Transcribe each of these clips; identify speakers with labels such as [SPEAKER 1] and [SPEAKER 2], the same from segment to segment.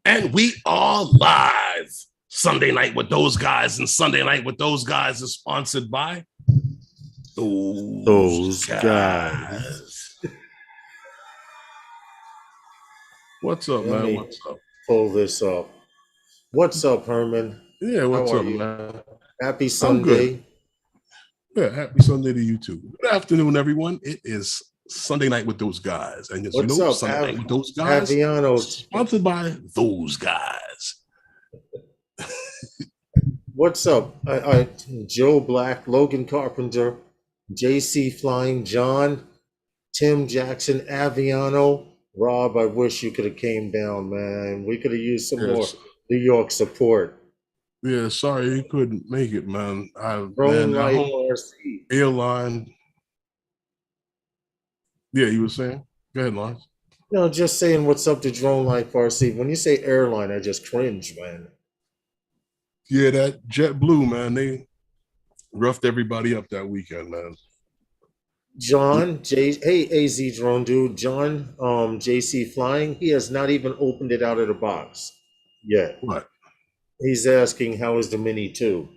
[SPEAKER 1] And we are live. Sunday Night with Those Guys, and Sunday Night with Those Guys is sponsored by Those
[SPEAKER 2] guys.
[SPEAKER 1] Guys. What's up,
[SPEAKER 2] Let
[SPEAKER 1] man?
[SPEAKER 2] me
[SPEAKER 1] What's up?
[SPEAKER 2] pull this up. What's up, Herman?
[SPEAKER 1] Yeah,
[SPEAKER 2] How
[SPEAKER 1] what's
[SPEAKER 2] are
[SPEAKER 1] up,
[SPEAKER 2] you?
[SPEAKER 1] man?
[SPEAKER 2] Happy
[SPEAKER 1] I'm good.
[SPEAKER 2] Sunday.
[SPEAKER 1] Yeah, happy Sunday to you too. Good afternoon, everyone. It is Sunday Night with Those Guys. And as you
[SPEAKER 2] What's
[SPEAKER 1] know,
[SPEAKER 2] up,
[SPEAKER 1] Sunday Night with Those Guys,
[SPEAKER 2] Aviano?
[SPEAKER 1] sponsored by Those Guys.
[SPEAKER 2] What's up? Joe Black, Logan Carpenter, JC Flying, John, Tim Jackson, Aviano. Rob, I wish you could have came down, man. We could have used some more
[SPEAKER 1] Yes.
[SPEAKER 2] New York support.
[SPEAKER 1] Yeah, sorry you couldn't make it, man.
[SPEAKER 2] Drone
[SPEAKER 1] That
[SPEAKER 2] Life
[SPEAKER 1] whole
[SPEAKER 2] RC.
[SPEAKER 1] airline. Yeah, you were saying? Go ahead, Lawrence.
[SPEAKER 2] No, just saying what's up to Drone Life RC. When you say airline, I just cringe, man.
[SPEAKER 1] Yeah, that JetBlue, man, they roughed everybody up that weekend, man.
[SPEAKER 2] Hey AZ drone dude, John, JC Flying, he has not even opened it out of the box yet.
[SPEAKER 1] What?
[SPEAKER 2] He's asking how is the Mini 2?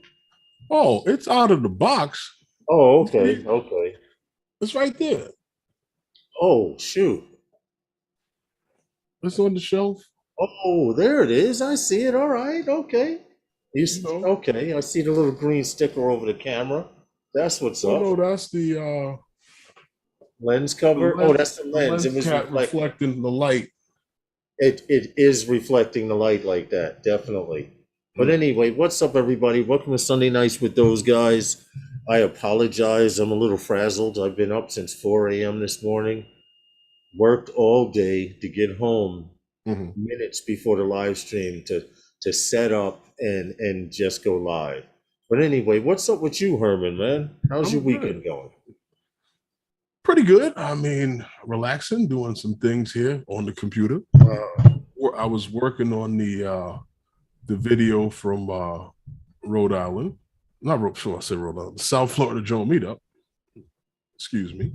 [SPEAKER 1] Oh, it's out of the box.
[SPEAKER 2] Oh, okay.
[SPEAKER 1] It's right there.
[SPEAKER 2] Oh, shoot.
[SPEAKER 1] It's on the shelf.
[SPEAKER 2] Oh, there it is. I see it. All right, okay. Okay, I see the little green sticker over the camera. That's what's
[SPEAKER 1] Oh
[SPEAKER 2] up.
[SPEAKER 1] no, that's
[SPEAKER 2] Lens cover. Oh, that's the
[SPEAKER 1] the
[SPEAKER 2] lens. It
[SPEAKER 1] lens
[SPEAKER 2] was
[SPEAKER 1] cap reflecting the light.
[SPEAKER 2] It is reflecting the light like that, definitely. But anyway, what's up, everybody? Welcome to Sunday Nights with Those Guys. I apologize. I'm a little frazzled. I've been up since 4 a.m. this morning. Worked all day to get home minutes before the live stream to set up and just go live. But anyway, what's up with you, Herman, man? How's your
[SPEAKER 1] I'm good.
[SPEAKER 2] weekend going?
[SPEAKER 1] Pretty good. I mean, relaxing, doing some things here on the computer. I was working on the video from Rhode Island. Not Rhode, sure I said Rhode Island, South Florida drone meetup. Excuse me.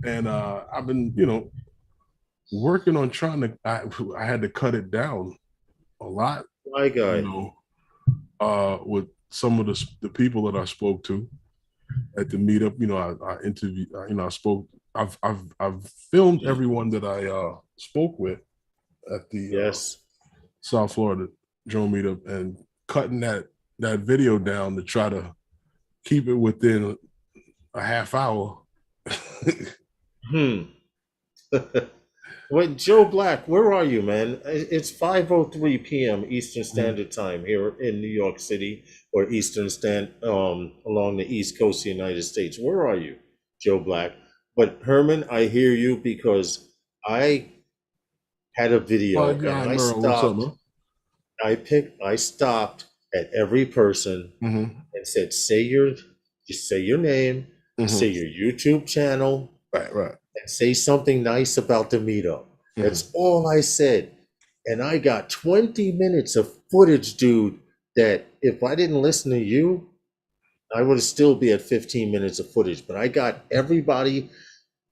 [SPEAKER 1] And I've been, working on trying to. I had to cut it down a lot.
[SPEAKER 2] My guy.
[SPEAKER 1] With some of the people that I spoke to at the meetup. I interviewed. I spoke. I've filmed everyone that I spoke with at the
[SPEAKER 2] Yes.
[SPEAKER 1] South Florida drone meetup, and cutting that video down to try to keep it within a half hour.
[SPEAKER 2] Wait, Joe Black, where are you, man? It's 5:03 p.m. Eastern Standard Time here in New York City, or along the East Coast of the United States. Where are you, Joe Black? But Herman, I hear you because I had a video and I
[SPEAKER 1] Merle, what's up,
[SPEAKER 2] stopped.
[SPEAKER 1] man?
[SPEAKER 2] I stopped at every person and said, just say your name, say your YouTube channel,
[SPEAKER 1] Right.
[SPEAKER 2] and say something nice about the meetup. That's all I said. And I got 20 minutes of footage, dude, that if I didn't listen to you, I would still be at 15 minutes of footage. But I got everybody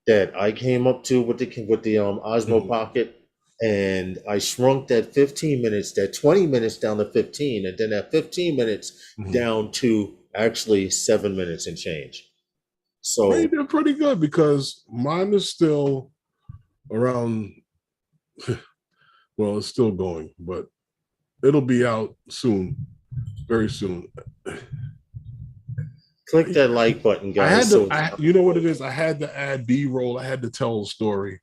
[SPEAKER 2] that I came up to with the Osmo Pocket, and I shrunk that 15 minutes, that 20 minutes down to 15, and then that 15 minutes down to actually 7 minutes and change. So
[SPEAKER 1] you did pretty good because mine is still around. Well, it's still going, but it'll be out soon, very soon.
[SPEAKER 2] click that like button, guys.
[SPEAKER 1] You know what it is? I had to add B-roll. I had to tell a story.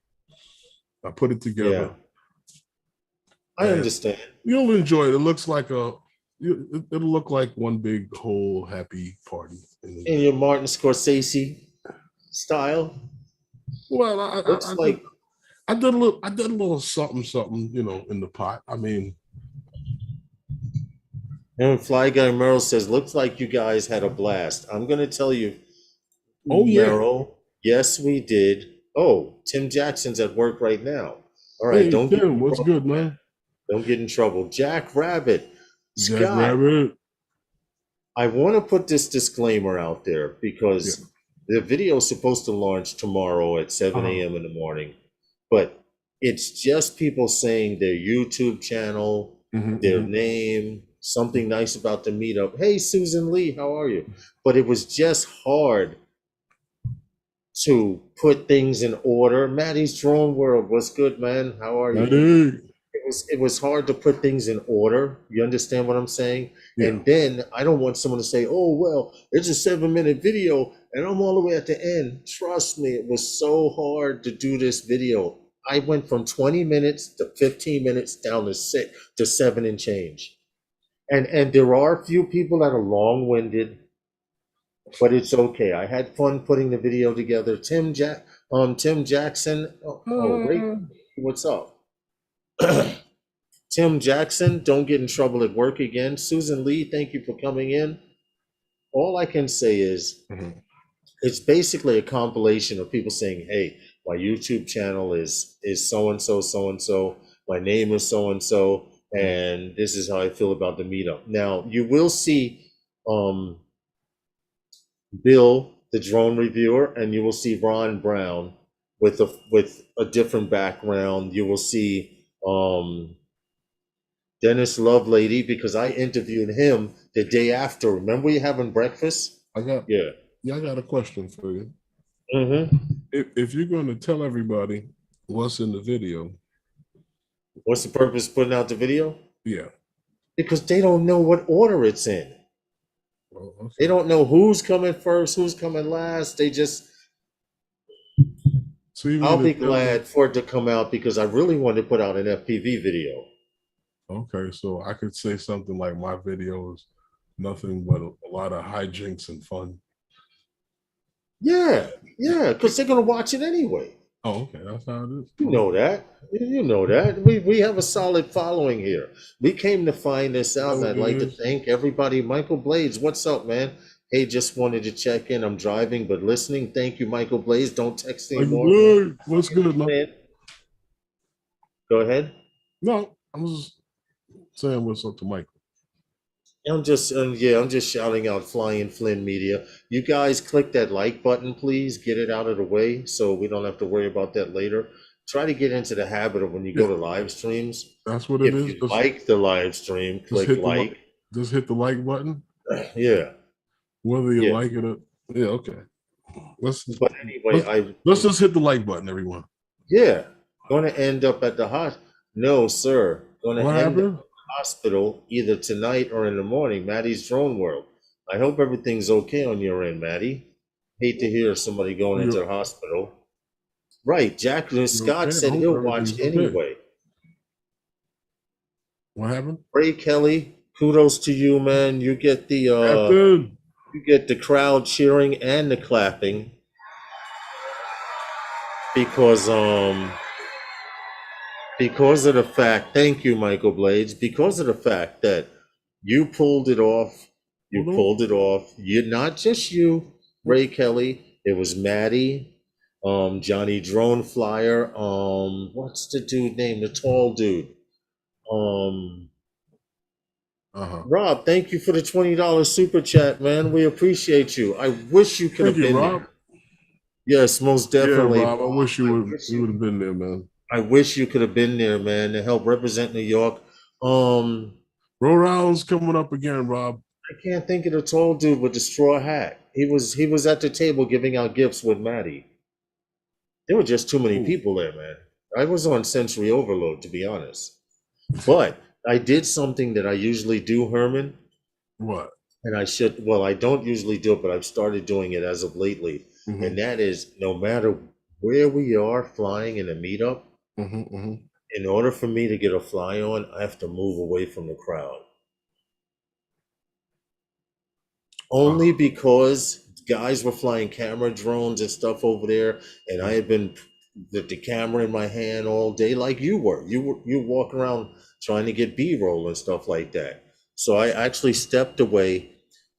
[SPEAKER 1] I put it together.
[SPEAKER 2] Yeah. I understand.
[SPEAKER 1] You'll enjoy it. It looks like it'll look like one big whole happy party.
[SPEAKER 2] In your Martin Scorsese style.
[SPEAKER 1] Well, I did a little something, in the pot. I mean,
[SPEAKER 2] and Fly Guy Merrill says, looks like you guys had a blast. I'm going to tell you, Merrill, yes, we did. Oh, Tim Jackson's at work right now. All right,
[SPEAKER 1] hey, Tim, what's good, man?
[SPEAKER 2] Don't get in trouble. Jack Rabbit.
[SPEAKER 1] Scott, Jack Rabbit.
[SPEAKER 2] I want to put this disclaimer out there because the video is supposed to launch tomorrow at 7 a.m. in the morning. But It's just people saying their YouTube channel, their name, something nice about the meetup. Hey, Susan Lee, how are you? But it was just hard to put things in order. Maddie's Drone World, what's good, man? How are you?
[SPEAKER 1] Maddie.
[SPEAKER 2] It was hard to put things in order. You understand what I'm saying?
[SPEAKER 1] Yeah.
[SPEAKER 2] And then I don't want someone to say, "Oh well, it's a 7-minute video, and I'm all the way at the end." Trust me, it was so hard to do this video. I went from 20 minutes to 15 minutes down to 7 and change. And there are a few people that are long-winded, but it's okay. I had fun putting the video together. Tim Jackson. Ray, what's up? Tim Jackson, don't get in trouble at work again. Susan Lee, thank you for coming in. All I can say is it's basically a compilation of people saying, hey, my YouTube channel is so-and-so, so-and-so. My name is so-and-so, and this is how I feel about the meetup. Now, you will see Bill, the drone reviewer, and you will see Ron Brown with a different background. You will see Dennis Lovelady, because I interviewed him the day after. Remember we having breakfast?
[SPEAKER 1] I got a question for you. If you're going to tell everybody what's in the video,
[SPEAKER 2] what's the purpose of putting out the video?
[SPEAKER 1] Yeah.
[SPEAKER 2] Because they don't know what order it's in.
[SPEAKER 1] Oh, okay.
[SPEAKER 2] They don't know who's coming first, who's coming last. They just... So I'll be glad for it to come out because I really want to put out an FPV video.
[SPEAKER 1] Okay, so I could say something like my video is nothing but a lot of hijinks and fun.
[SPEAKER 2] Yeah, because they're gonna watch it anyway.
[SPEAKER 1] Oh, okay, that's how it is.
[SPEAKER 2] You know that. You know that. We have a solid following here. We came to find this out, and I'd like to thank everybody. Michael Blades, what's up, man? Hey, just wanted to check in. I'm driving, but listening. Thank you, Michael Blades. Don't text anymore.
[SPEAKER 1] What's good, man?
[SPEAKER 2] Go ahead.
[SPEAKER 1] No, I'm just saying what's up to Michael.
[SPEAKER 2] I'm just shouting out Flying Flynn Media. You guys click that like button, please. Get it out of the way so we don't have to worry about that later. Try to get into the habit of when you go to live streams.
[SPEAKER 1] That's what it is.
[SPEAKER 2] If you like the live stream, click like.
[SPEAKER 1] Just hit the like button.
[SPEAKER 2] Yeah.
[SPEAKER 1] Whether you like it or okay. Let's just hit the like button, everyone.
[SPEAKER 2] Yeah. Going to end up at the No, sir. Going to end up at the hospital either tonight or in the morning. Maddie's Drone World. I hope everything's okay on your end, Maddie. Hate to hear somebody going into the hospital. Right. Scott said he'll watch anyway.
[SPEAKER 1] What happened?
[SPEAKER 2] Ray Kelly, kudos to you, man. You get the crowd cheering and the clapping because of the fact, thank you, Michael Blades, because of the fact that you pulled it off. You're not just you, Ray Kelly. It was Maddie, Johnny Drone Flyer, what's the dude name? The tall dude. Rob, thank you for the $20 super chat, man. We appreciate you. I wish you could have been there. Yes, most definitely.
[SPEAKER 1] Yeah, Rob, I wish you would have been there, man.
[SPEAKER 2] I wish you could have been there, man, to help represent New York.
[SPEAKER 1] Roll Round's coming up again, Rob.
[SPEAKER 2] I can't think of the tall dude with the straw hat. He was at the table giving out gifts with Maddie. There were just too many people there, man. I was on sensory overload, to be honest. But I did something that I usually do, Herman.
[SPEAKER 1] What?
[SPEAKER 2] And I don't usually do it, but I've started doing it as of lately. And that is, no matter where we are flying in a meetup, in order for me to get a fly on, I have to move away from the crowd. Only because guys were flying camera drones and stuff over there, and I had been with the camera in my hand all day like you were. You walk around trying to get B-roll and stuff like that. So I actually stepped away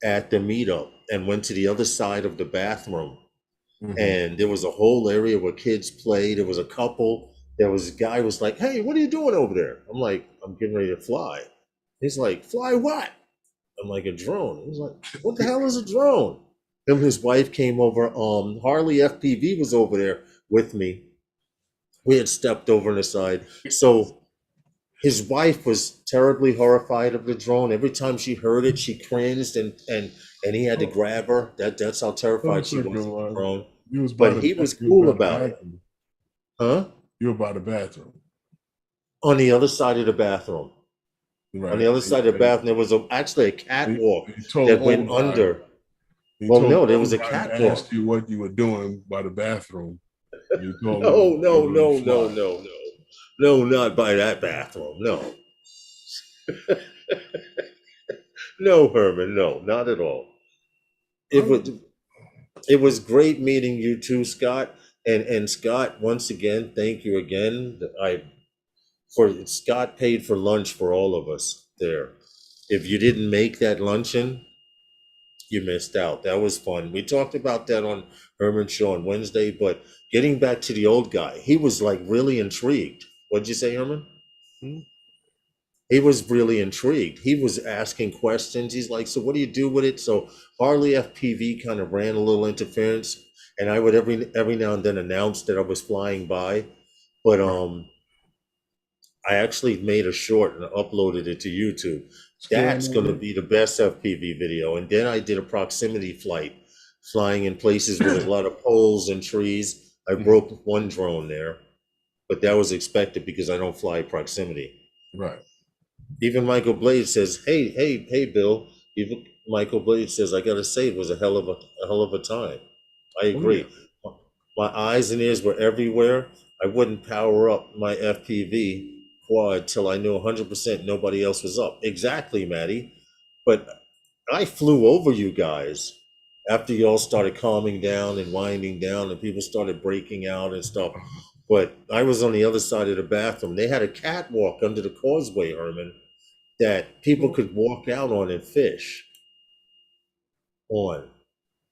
[SPEAKER 2] at the meetup and went to the other side of the bathroom. And there was a whole area where kids played. There was a couple. There was a guy who was like, hey, what are you doing over there? I'm like, I'm getting ready to fly. He's like, fly what? I'm like, a drone. He's like, what the hell is a drone? Him and his wife came over. Harley FPV was over there with me. We had stepped over on the side. So his wife was terribly horrified of the drone. Every time she heard it, she cringed, and he had to grab her. That's how terrified she was of the drone.
[SPEAKER 1] You was by
[SPEAKER 2] But
[SPEAKER 1] the
[SPEAKER 2] he was
[SPEAKER 1] you was
[SPEAKER 2] cool
[SPEAKER 1] by the
[SPEAKER 2] about it.
[SPEAKER 1] bathroom.
[SPEAKER 2] Huh?
[SPEAKER 1] You were by the bathroom.
[SPEAKER 2] On the other side of the bathroom.
[SPEAKER 1] Right.
[SPEAKER 2] On the other side of the bathroom, there was actually a catwalk that went under. Well, no, there was a catwalk.
[SPEAKER 1] Asked you what you were doing by the bathroom. You told
[SPEAKER 2] No,
[SPEAKER 1] me
[SPEAKER 2] no, no, no, no, no. No, not by that bathroom. No. No, Herman, no, not at all. It was great meeting you too, Scott. And Scott, once again, thank you again. Scott paid for lunch for all of us there. If you didn't make that luncheon, you missed out. That was fun. We talked about that on Herman's show on Wednesday, but getting back to the old guy, he was like really intrigued. What'd you say, Herman?
[SPEAKER 1] Hmm?
[SPEAKER 2] He was really intrigued. He was asking questions. He's like, so what do you do with it? So Harley FPV kind of ran a little interference, and I would every now and then announce that I was flying by. But I actually made a short and uploaded it to YouTube. That's going to be the best FPV video. And then I did a proximity flight, flying in places with a lot of poles and trees. I broke one drone there, but that was expected because I don't fly proximity.
[SPEAKER 1] Right.
[SPEAKER 2] Even Michael Blade says, hey, Bill. Even Michael Blade says, I gotta say, it was a hell of a time. I agree. Oh, yeah. My eyes and ears were everywhere. I wouldn't power up my FPV quad till I knew 100% nobody else was up. Exactly, Maddie. But I flew over you guys after you all started calming down and winding down, and people started breaking out and stuff. But I was on the other side of the bathroom. They had a catwalk under the causeway, Herman, that people could walk out on and fish on.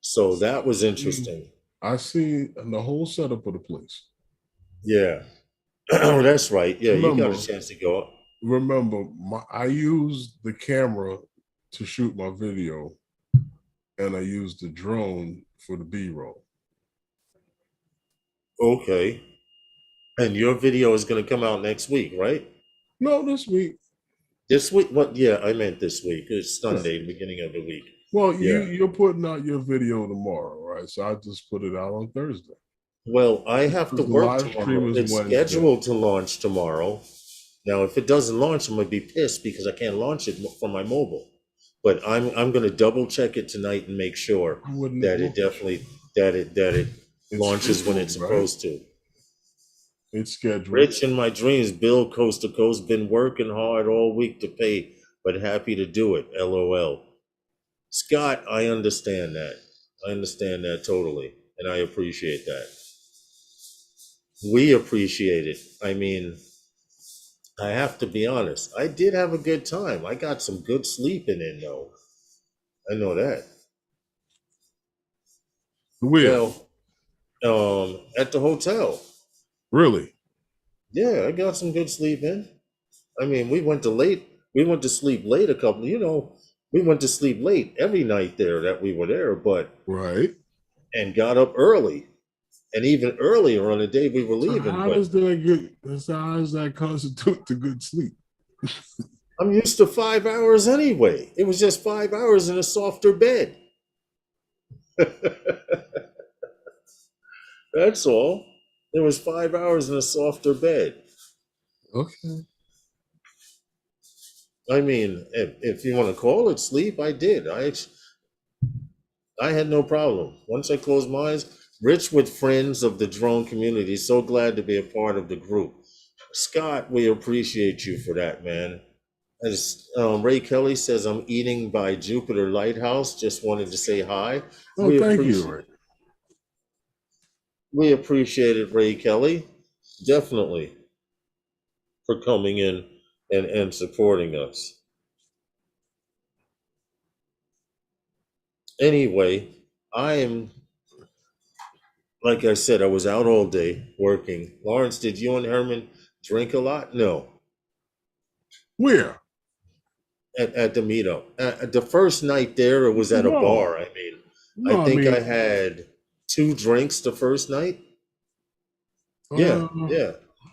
[SPEAKER 2] So that was interesting.
[SPEAKER 1] I see the whole setup of the place.
[SPEAKER 2] Yeah. That's right. Yeah, you got a chance to go up.
[SPEAKER 1] Remember, I used the camera to shoot my video, and I used the drone for the B-roll.
[SPEAKER 2] Okay. And your video is going to come out next week, right?
[SPEAKER 1] No, this week.
[SPEAKER 2] This week? What? Yeah, I meant this week. It's Sunday, beginning of the week.
[SPEAKER 1] Well, you're putting out your video tomorrow, right? So I just put it out on Thursday.
[SPEAKER 2] Well, I have to work tomorrow. It's scheduled to launch tomorrow. Now, if it doesn't launch, I'm gonna be pissed because I can't launch it from my mobile. But I'm gonna double check it tonight and make sure that it definitely that it launches when it's supposed to.
[SPEAKER 1] It's scheduled.
[SPEAKER 2] Rich in my dreams, Bill Coast to Coast, been working hard all week to pay, but happy to do it. LOL. Scott, I understand that. I understand that totally, and I appreciate that. We appreciate it. I mean, I have to be honest. I did have a good time. I got some good sleeping in, though. I know that.
[SPEAKER 1] Where?
[SPEAKER 2] Well, at the hotel.
[SPEAKER 1] Really?
[SPEAKER 2] Yeah, I got some good sleep in. I mean, we went to sleep late a couple, we went to sleep late every night there that we were there, but
[SPEAKER 1] right.
[SPEAKER 2] And got up early. And even earlier on the day we were leaving.
[SPEAKER 1] So how does that constitute to good sleep?
[SPEAKER 2] I'm used to 5 hours anyway. It was just 5 hours in a softer bed. That's all. It was 5 hours in a softer bed.
[SPEAKER 1] Okay.
[SPEAKER 2] I mean, if you want to call it sleep, I did. I had no problem. Once I closed my eyes, Rich with friends of the drone community, so glad to be a part of the group. Scott, we appreciate you for that, man. As Ray Kelly says, I'm eating by Jupiter Lighthouse. Just wanted to say hi.
[SPEAKER 1] Oh, thank you, Ray.
[SPEAKER 2] We appreciate it, Ray Kelly. Definitely. For coming in and supporting us. Anyway, like I said, I was out all day working. Lawrence, did you and Herman drink a lot? No.
[SPEAKER 1] Where?
[SPEAKER 2] At the meetup. The first night there, it was at a bar. I mean, I think I had 2 drinks the first night. Yeah.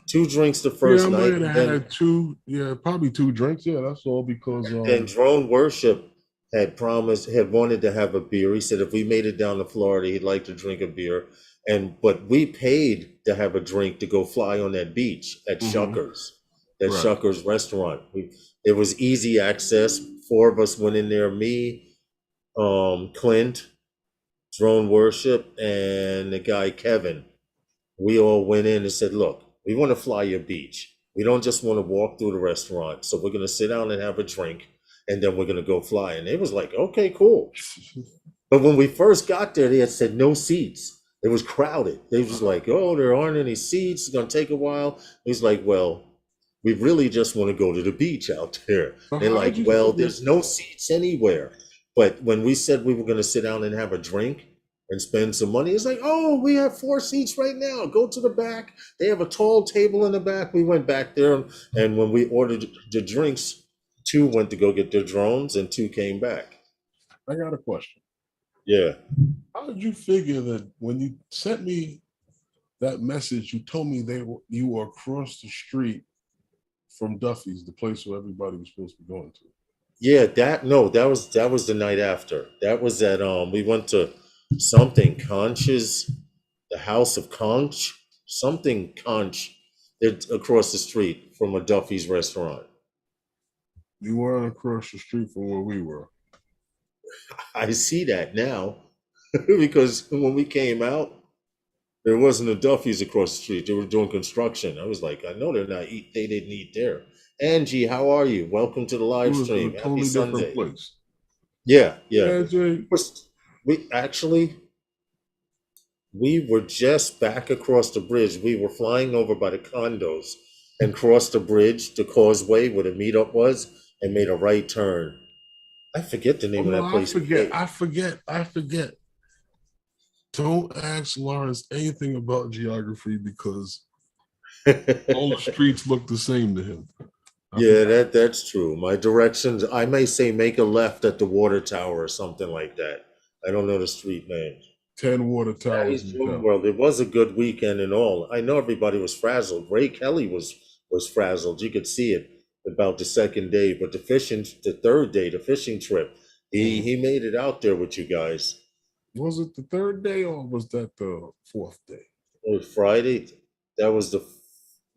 [SPEAKER 2] 2 drinks the
[SPEAKER 1] Yeah,
[SPEAKER 2] first
[SPEAKER 1] I
[SPEAKER 2] night,
[SPEAKER 1] might
[SPEAKER 2] and
[SPEAKER 1] have had two. Yeah, probably two drinks. Yeah, that's all because
[SPEAKER 2] then Drone Worship had wanted to have a beer. He said if we made it down to Florida, he'd like to drink a beer. But we paid to have a drink to go fly on that beach at
[SPEAKER 1] Mhm. Right.
[SPEAKER 2] Shuckers restaurant. It was easy access. 4 of us went in there, me, Clint, Drone Worship, and the guy Kevin. We all went in and said, look, we want to fly your beach. We don't just want to walk through the restaurant. So we're going to sit down and have a drink, and then we're going to go fly. And it was like, okay, cool. But when we first got there, they had said no seats. It was crowded. They was like, oh, there aren't any seats. It's going to take a while. He's like, well, we really just want to go to the beach out there.
[SPEAKER 1] So
[SPEAKER 2] They're
[SPEAKER 1] how
[SPEAKER 2] like,
[SPEAKER 1] did you
[SPEAKER 2] well,
[SPEAKER 1] figure?
[SPEAKER 2] there's no seats anywhere. But when we said we were going to sit down and have a drink and spend some money, it's like, oh, we have 4 seats right now. Go to the back. They have a tall table in the back. We went back there, and when we ordered the drinks, 2 went to go get their drones, and 2 came back.
[SPEAKER 1] I got a question.
[SPEAKER 2] Yeah.
[SPEAKER 1] How did you figure that when you sent me that message, you told me you were across the street from Duffy's, the place where everybody was supposed to be going to?
[SPEAKER 2] Yeah, that was the night after. That was at we went to something Conch's, the House of Conch, something Conch. It's across the street from a Duffy's restaurant.
[SPEAKER 1] You weren't across the street from where we were.
[SPEAKER 2] I see that now because when we came out, there wasn't a Duffy's across the street. They were doing construction. I was like, I know they didn't eat there. Angie, how are you? Welcome to the
[SPEAKER 1] It
[SPEAKER 2] live
[SPEAKER 1] was a
[SPEAKER 2] stream. Happy
[SPEAKER 1] totally different
[SPEAKER 2] Sunday.
[SPEAKER 1] place.
[SPEAKER 2] Yeah, yeah.
[SPEAKER 1] Yeah, Jay.
[SPEAKER 2] We actually we were just back across the bridge. We were flying over by the condos and crossed the bridge, the causeway where the meetup was, and made a right turn. I forget the
[SPEAKER 1] Oh
[SPEAKER 2] name of
[SPEAKER 1] no,
[SPEAKER 2] that
[SPEAKER 1] I
[SPEAKER 2] place we
[SPEAKER 1] forget.
[SPEAKER 2] ate.
[SPEAKER 1] I forget. I forget. Don't ask Lawrence anything about geography because all the streets look the same to him. I
[SPEAKER 2] Yeah,
[SPEAKER 1] forgot
[SPEAKER 2] that's true. My directions, I may say make a left at the water tower or something like that. I don't know the street names.
[SPEAKER 1] 10 water towers
[SPEAKER 2] Patty's
[SPEAKER 1] in
[SPEAKER 2] Moon
[SPEAKER 1] town.
[SPEAKER 2] World. It was a good weekend and all. I know everybody was frazzled. Ray Kelly was frazzled. You could see it about the second day, but the third day, the fishing trip, he made it out there with you guys.
[SPEAKER 1] Was it the third day or was that the fourth day?
[SPEAKER 2] It was Friday. That was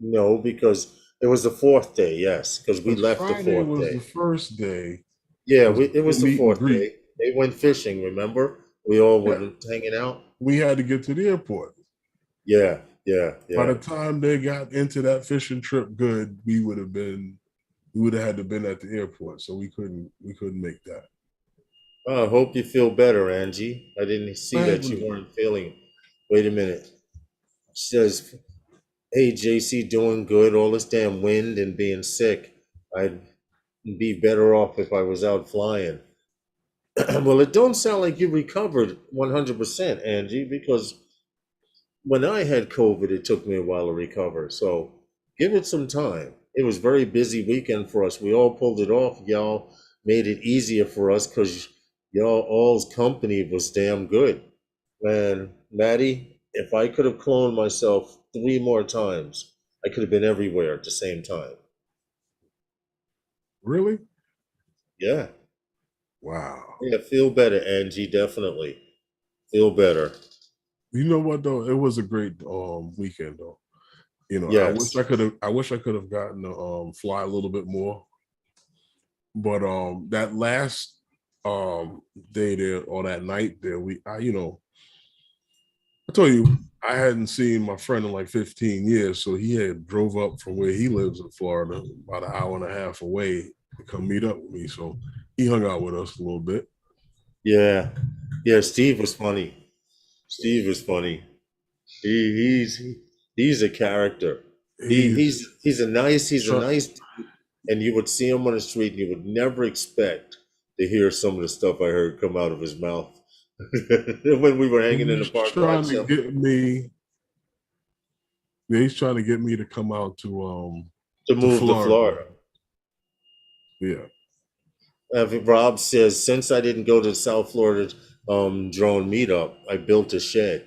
[SPEAKER 2] no, because it was the fourth day. Yes, because we
[SPEAKER 1] Because
[SPEAKER 2] left the
[SPEAKER 1] Friday
[SPEAKER 2] fourth
[SPEAKER 1] was
[SPEAKER 2] day.
[SPEAKER 1] the first day.
[SPEAKER 2] Yeah,
[SPEAKER 1] Was
[SPEAKER 2] it was the
[SPEAKER 1] meet and
[SPEAKER 2] fourth
[SPEAKER 1] greet.
[SPEAKER 2] day. They went fishing. Remember, we all
[SPEAKER 1] Yeah.
[SPEAKER 2] were hanging out.
[SPEAKER 1] We had to get to the airport.
[SPEAKER 2] Yeah, yeah,
[SPEAKER 1] By
[SPEAKER 2] yeah.
[SPEAKER 1] the time they got into that fishing trip good, we would have had to been at the airport. So we couldn't make that.
[SPEAKER 2] Oh, I hope you feel better, Angie. I didn't see that you
[SPEAKER 1] Badly.
[SPEAKER 2] weren't feeling. Wait a minute. She says, hey, JC, doing good. All this damn wind and being sick. I'd be better off if I was out flying. Well, it don't sound like you recovered 100%, Angie, because when I had COVID, it took me a while to recover. So give it some time. It was a very busy weekend for us. We all pulled it off. Y'all made it easier for us because y'all all's company was damn good. Man, Maddie, if I could have cloned myself 3 more times, I could have been everywhere at the same time.
[SPEAKER 1] Really?
[SPEAKER 2] Yeah.
[SPEAKER 1] Wow.
[SPEAKER 2] Yeah, feel better, Angie. Definitely. Feel better.
[SPEAKER 1] You know what though? It was a great weekend though.
[SPEAKER 2] Yes.
[SPEAKER 1] I wish I could have gotten to fly a little bit more. But that last day there or that night there, I told you I hadn't seen my friend in like 15 years, so he had drove up from where he lives in Florida, about an hour and a half away, to come meet up with me. So he hung out with us a little bit.
[SPEAKER 2] Yeah. Yeah, Steve was funny. Steve was funny. He's a character.
[SPEAKER 1] He's
[SPEAKER 2] He's a
[SPEAKER 1] try-
[SPEAKER 2] nice dude, and you would see him on the street and you would never expect to hear some of the stuff I heard come out of his mouth when we were hanging in the
[SPEAKER 1] he's
[SPEAKER 2] parking lot.
[SPEAKER 1] trying to get me. Yeah, he's trying to get me to come out
[SPEAKER 2] To
[SPEAKER 1] to
[SPEAKER 2] move to
[SPEAKER 1] Florida.
[SPEAKER 2] Florida.
[SPEAKER 1] Yeah.
[SPEAKER 2] Rob says, since I didn't go to South Florida drone meetup, I built a shed.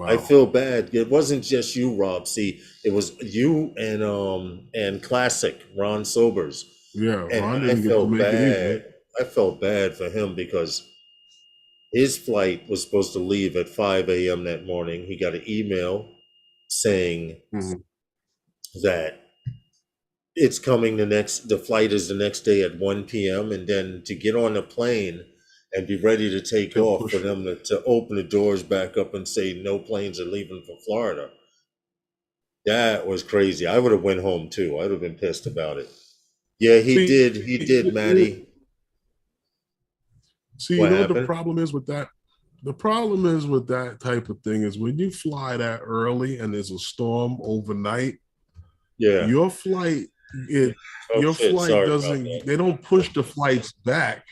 [SPEAKER 2] I
[SPEAKER 1] Wow.
[SPEAKER 2] feel bad. It wasn't just you, Rob. See, it was you and Classic Ron Sobers,
[SPEAKER 1] Yeah,
[SPEAKER 2] and
[SPEAKER 1] Ron
[SPEAKER 2] I
[SPEAKER 1] didn't get to
[SPEAKER 2] felt
[SPEAKER 1] make it either.
[SPEAKER 2] bad. I felt bad for him because his flight was supposed to leave at 5 a.m. that morning. He got an email saying
[SPEAKER 1] Mhm.
[SPEAKER 2] that it's coming the flight is the next day at 1 p.m. and then to get on the plane and be ready to take
[SPEAKER 1] They
[SPEAKER 2] off for
[SPEAKER 1] push it.
[SPEAKER 2] them to open the doors back up and say no planes are leaving for Florida. That was crazy. I would have went home too. I would have been pissed about it. Yeah, he
[SPEAKER 1] See,
[SPEAKER 2] did. He did, Maddie.
[SPEAKER 1] you
[SPEAKER 2] What
[SPEAKER 1] know what the
[SPEAKER 2] happened?
[SPEAKER 1] problem is with that? The problem is with that type of thing is when you fly that early and there's a storm overnight,
[SPEAKER 2] Yeah.
[SPEAKER 1] your flight it
[SPEAKER 2] Oh
[SPEAKER 1] your
[SPEAKER 2] shit.
[SPEAKER 1] flight
[SPEAKER 2] Sorry about
[SPEAKER 1] doesn't
[SPEAKER 2] that.
[SPEAKER 1] they don't push the flights back.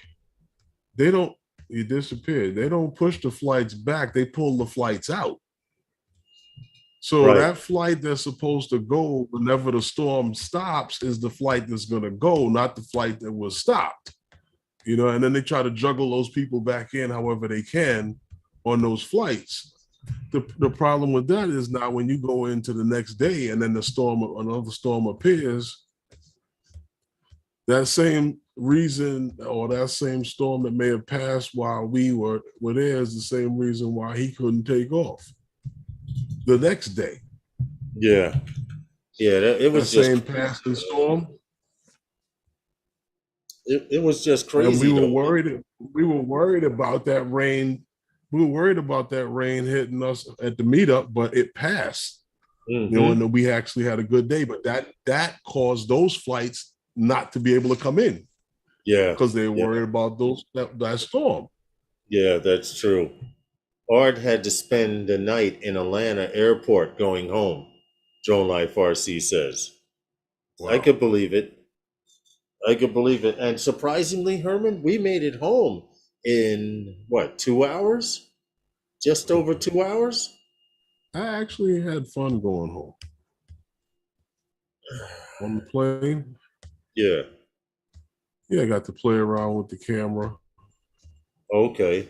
[SPEAKER 1] They don't you disappear. They don't push the flights back, they pull the flights out. So
[SPEAKER 2] Right.
[SPEAKER 1] that flight that's supposed to go whenever the storm stops is the flight that's going to go, not the flight that was stopped. And then they try to juggle those people back in however they can on those flights. The problem with that is now when you go into the next day and then another storm appears, that same reason or that same storm that may have passed while we were there is the same reason why he couldn't take off the next day.
[SPEAKER 2] Yeah. Yeah. It
[SPEAKER 1] That
[SPEAKER 2] was just
[SPEAKER 1] same
[SPEAKER 2] crazy.
[SPEAKER 1] passing storm.
[SPEAKER 2] It was just
[SPEAKER 1] And
[SPEAKER 2] crazy though.
[SPEAKER 1] we were worried about that rain. We were worried about that rain hitting us at the meetup, but it passed.
[SPEAKER 2] Mm-hmm.
[SPEAKER 1] And we actually had a good day. But that caused those flights not to be able to come in
[SPEAKER 2] Yeah.
[SPEAKER 1] because they were
[SPEAKER 2] Yeah.
[SPEAKER 1] worried about that storm.
[SPEAKER 2] Yeah. That's true. Art had to spend the night in Atlanta airport going home. Drone Life RC says. I
[SPEAKER 1] Wow.
[SPEAKER 2] could believe it. I could believe it. And surprisingly, Herman, we made it home in what, 2 hours? Just over 2 hours?
[SPEAKER 1] I actually had fun going home on the plane.
[SPEAKER 2] Yeah.
[SPEAKER 1] Yeah, I got to play around with the camera.
[SPEAKER 2] Okay.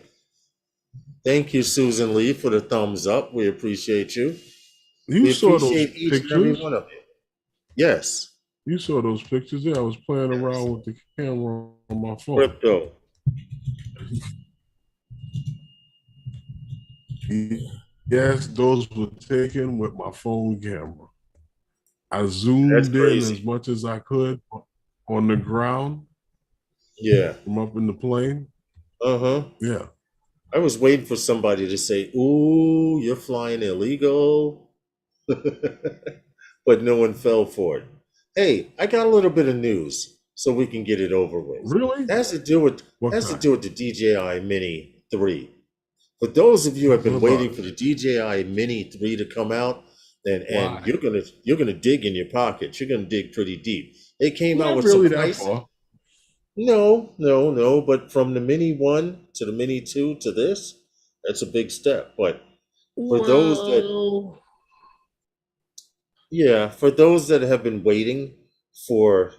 [SPEAKER 2] Thank you, Susan Lee, for the thumbs up. We appreciate you.
[SPEAKER 1] You
[SPEAKER 2] We
[SPEAKER 1] saw those
[SPEAKER 2] appreciate each and every
[SPEAKER 1] pictures.
[SPEAKER 2] one of you. Yes.
[SPEAKER 1] You saw those pictures. Yeah, I was playing
[SPEAKER 2] Yes.
[SPEAKER 1] around with the camera on my phone.
[SPEAKER 2] Crypto.
[SPEAKER 1] Yes, those were taken with my phone camera. I
[SPEAKER 2] That's
[SPEAKER 1] zoomed in as
[SPEAKER 2] crazy.
[SPEAKER 1] much as I could on the ground
[SPEAKER 2] Yeah.
[SPEAKER 1] from up in the plane.
[SPEAKER 2] Uh-huh.
[SPEAKER 1] Yeah.
[SPEAKER 2] I was waiting for somebody to say, ooh, you're flying illegal. But no one fell for it. Hey, I got a little bit of news so we can get it over with.
[SPEAKER 1] Really?
[SPEAKER 2] It has to do with
[SPEAKER 1] What
[SPEAKER 2] has to
[SPEAKER 1] kind?
[SPEAKER 2] do with the DJI Mini 3. For those of you who have
[SPEAKER 1] What
[SPEAKER 2] been
[SPEAKER 1] about
[SPEAKER 2] waiting
[SPEAKER 1] it?
[SPEAKER 2] for the DJI Mini 3 to come out, and
[SPEAKER 1] Why?
[SPEAKER 2] you're gonna dig in your pockets. You're gonna dig pretty deep. They came out
[SPEAKER 1] Not
[SPEAKER 2] with some
[SPEAKER 1] really that
[SPEAKER 2] price.
[SPEAKER 1] far.
[SPEAKER 2] No, no, no. But from the Mini 1 to the Mini 2 to this, that's a big step. But for those that
[SPEAKER 1] Well,
[SPEAKER 2] Yeah, for those that have been waiting for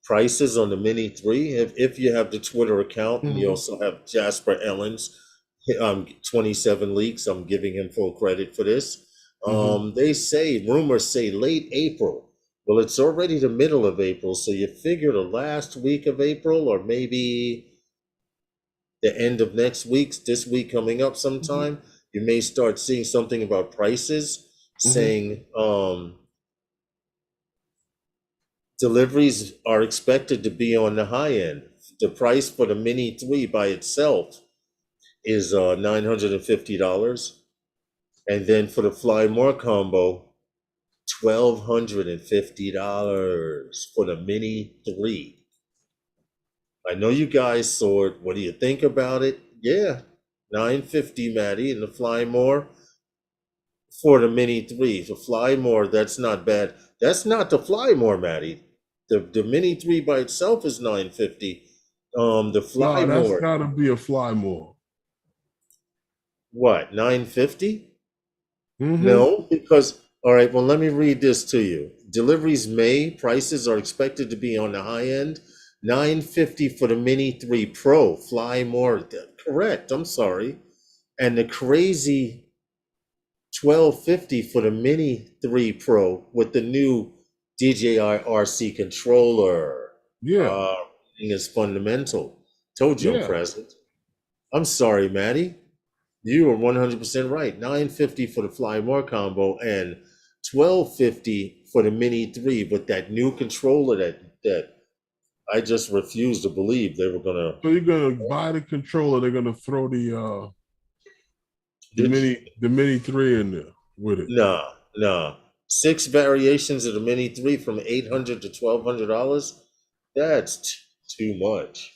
[SPEAKER 2] prices on the Mini 3, if you have the Twitter account and you
[SPEAKER 1] mhm,
[SPEAKER 2] also have Jasper Ellens, 27 leaks, I'm giving him full credit for this.
[SPEAKER 1] mhm,
[SPEAKER 2] Rumors say late April. Well, it's already the middle of April, so you figure the last week of April or maybe the end of next week, this week coming up
[SPEAKER 1] mhm,
[SPEAKER 2] sometime, you may start seeing something about prices
[SPEAKER 1] mhm,
[SPEAKER 2] saying, deliveries are expected to be on the high end. The price for the Mini 3 by itself is $950. And then for the Fly More combo, $1,250 for the Mini 3. I know you guys saw it. What do you think about it? Yeah, $950, Maddie, and the Fly More for the Mini 3. The Fly More, that's not bad. That's not the Fly More, Maddie. The Mini 3 by itself is $950. The Fly
[SPEAKER 1] no, that's
[SPEAKER 2] More,
[SPEAKER 1] got to be a fly more.
[SPEAKER 2] what, $950?
[SPEAKER 1] Mm-hmm.
[SPEAKER 2] No, because all right, well let me read this to you. Deliveries May, prices are expected to be on the high end. $950 for the Mini 3 Pro, Fly More. Correct, I'm sorry. And the crazy $12.50 for the Mini 3 Pro with the new DJI RC controller.
[SPEAKER 1] Yeah,
[SPEAKER 2] Is fundamental. Told you I'm
[SPEAKER 1] yeah.
[SPEAKER 2] present. I'm sorry, Maddie. You were 100% right. $9.50 for the Fly More combo and $12.50 for the Mini 3 with that new controller that I just refused to believe they were gonna.
[SPEAKER 1] So you're gonna buy the controller. They're gonna throw the mini three in there with it.
[SPEAKER 2] Nah. 6 variations of the Mini 3 from $800 to $1,200. That's too much.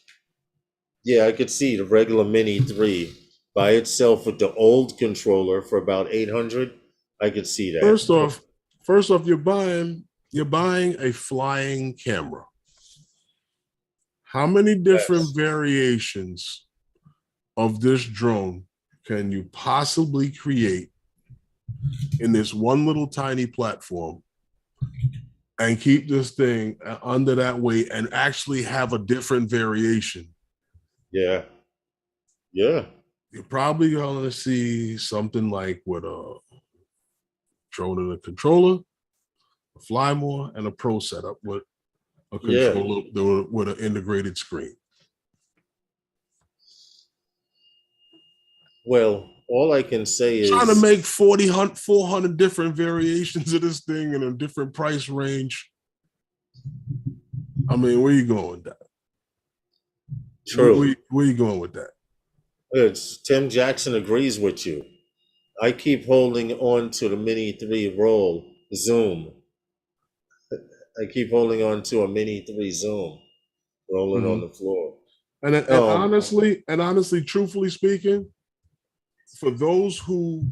[SPEAKER 2] Yeah, I could see the regular Mini 3 by itself with the old controller for about 800. I could see that.
[SPEAKER 1] First off, you're buying a flying camera. How many different
[SPEAKER 2] Yes.
[SPEAKER 1] variations of this drone can you possibly create in this one little tiny platform and keep this thing under that weight and actually have a different variation?
[SPEAKER 2] Yeah. Yeah.
[SPEAKER 1] You're probably going to see something like with a drone and a controller, a fly more, and a pro setup with a
[SPEAKER 2] Yeah.
[SPEAKER 1] controller with an integrated screen.
[SPEAKER 2] Well, all I can say
[SPEAKER 1] Trying to
[SPEAKER 2] is
[SPEAKER 1] make 400 different variations of this thing in a different price range. I mean, where you going with that?
[SPEAKER 2] true.
[SPEAKER 1] Where you going with that?
[SPEAKER 2] It's Tim Jackson agrees with you. I keep holding on to the Mini 3 roll zoom. I keep holding on to a Mini 3 zoom, rolling on the floor.
[SPEAKER 1] And
[SPEAKER 2] Um,
[SPEAKER 1] honestly, truthfully speaking, for those who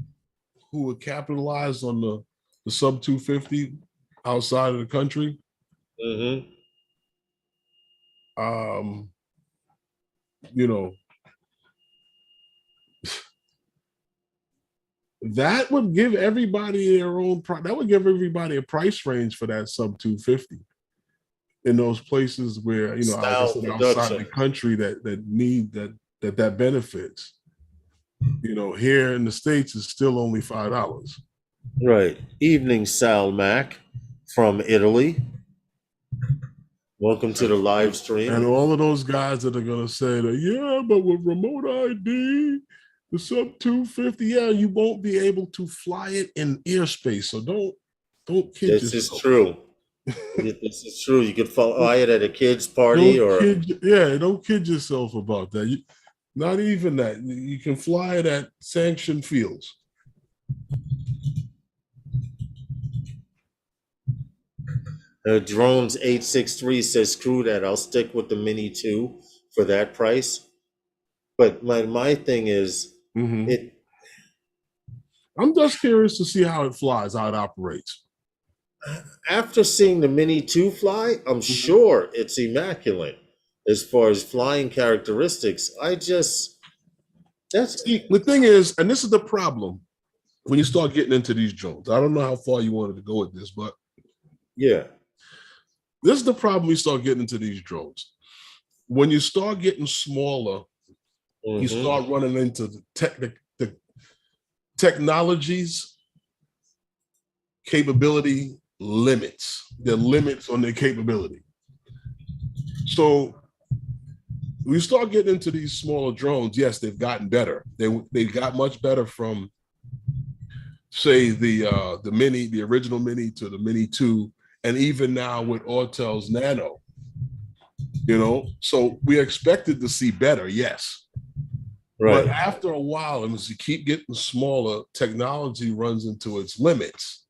[SPEAKER 1] would capitalize on the sub 250 outside of the country,
[SPEAKER 2] mhm.
[SPEAKER 1] um, you know, that would give everybody their own that would give everybody a price range for that sub 250 in those places where, like I
[SPEAKER 2] Style
[SPEAKER 1] said, outside the
[SPEAKER 2] production.
[SPEAKER 1] country that need that benefits. Here in the States it's still only $5.
[SPEAKER 2] Right. Evening, Sal Mac from Italy. Welcome to the live
[SPEAKER 1] And
[SPEAKER 2] stream.
[SPEAKER 1] all of those guys that are gonna say that, yeah, but with remote ID, the sub 250, yeah, you won't be able to fly it in airspace. So don't kid
[SPEAKER 2] This is
[SPEAKER 1] yourself.
[SPEAKER 2] true. This is true. You could fly it at a kid's party or
[SPEAKER 1] Don't kid yourself about that. Not even that. You can fly it at sanctioned fields.
[SPEAKER 2] Drones 863 says screw that. I'll stick with the Mini 2 for that price. But my thing is it
[SPEAKER 1] I'm just curious to see how it flies, how it operates.
[SPEAKER 2] after seeing the Mini 2 fly, I'm sure it's immaculate as far as flying characteristics.
[SPEAKER 1] See, the thing is, and this is the problem when you start getting into these drones. I don't know how far you wanted to go with this, but
[SPEAKER 2] yeah.
[SPEAKER 1] this is the problem. You start getting into these drones. When you start getting smaller, you start running into the technologies, capability limits. There are limits on their capability. So we start getting into these smaller drones. Yes, they've gotten better. They got much better from, say, the original Mini to the Mini 2, and even now with Autel's Nano. So we expected to see better, yes.
[SPEAKER 2] Right.
[SPEAKER 1] But after a while, and as you keep getting smaller, technology runs into its limits.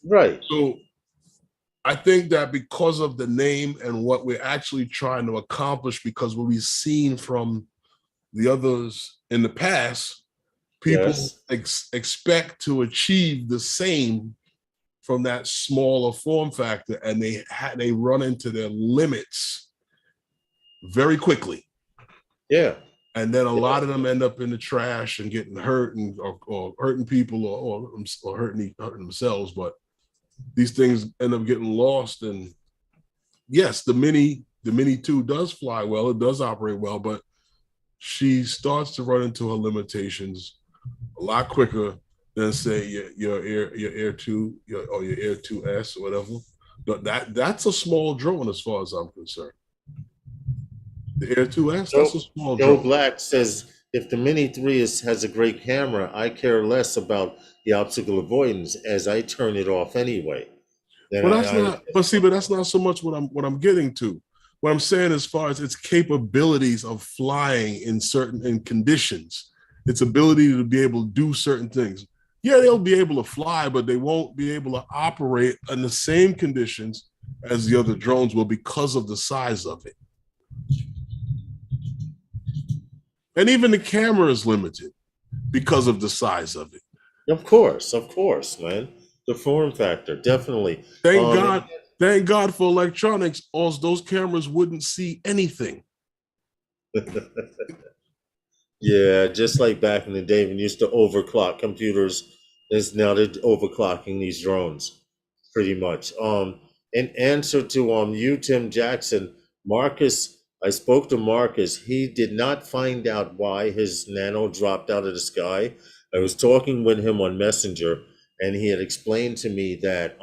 [SPEAKER 2] Right.
[SPEAKER 1] So I think that because of the name and what we're actually trying to accomplish, because what we've seen from the others in the past, people expect to achieve the same from that smaller form factor, and they run into their limits very quickly.
[SPEAKER 2] Yeah.
[SPEAKER 1] And then a lot of them end up in the trash and getting hurt or hurting people or hurting themselves. But these things end up getting lost. And yes, the Mini 2 does fly well. It does operate well, but she starts to run into her limitations a lot quicker than say your Air 2 or your Air 2S or whatever. But that's a small drone as far as I'm concerned. The Air 2S, that's a small
[SPEAKER 2] Joe
[SPEAKER 1] drone.
[SPEAKER 2] Black says if the Mini 3 has a great camera, I care less about the obstacle avoidance as I turn it off anyway. Then
[SPEAKER 1] But that's not. But see, but that's not so much what I'm getting to. What I'm saying, as far as its capabilities of flying in certain conditions, its ability to be able to do certain things. Yeah, they'll be able to fly, but they won't be able to operate in the same conditions as the other drones will because of the size of it. And even the camera is limited because of the size of it.
[SPEAKER 2] of course, man. The form factor, definitely.
[SPEAKER 1] Thank
[SPEAKER 2] Um,
[SPEAKER 1] God, thank God for electronics, or those cameras wouldn't see anything.
[SPEAKER 2] yeah, just like back in the day when you used to overclock computers, is now they're overclocking these drones, pretty much. In answer to you, Tim Jackson, Marcus, I spoke to Marcus. He did not find out why his Nano dropped out of the sky. I was talking with him on Messenger, and he had explained to me that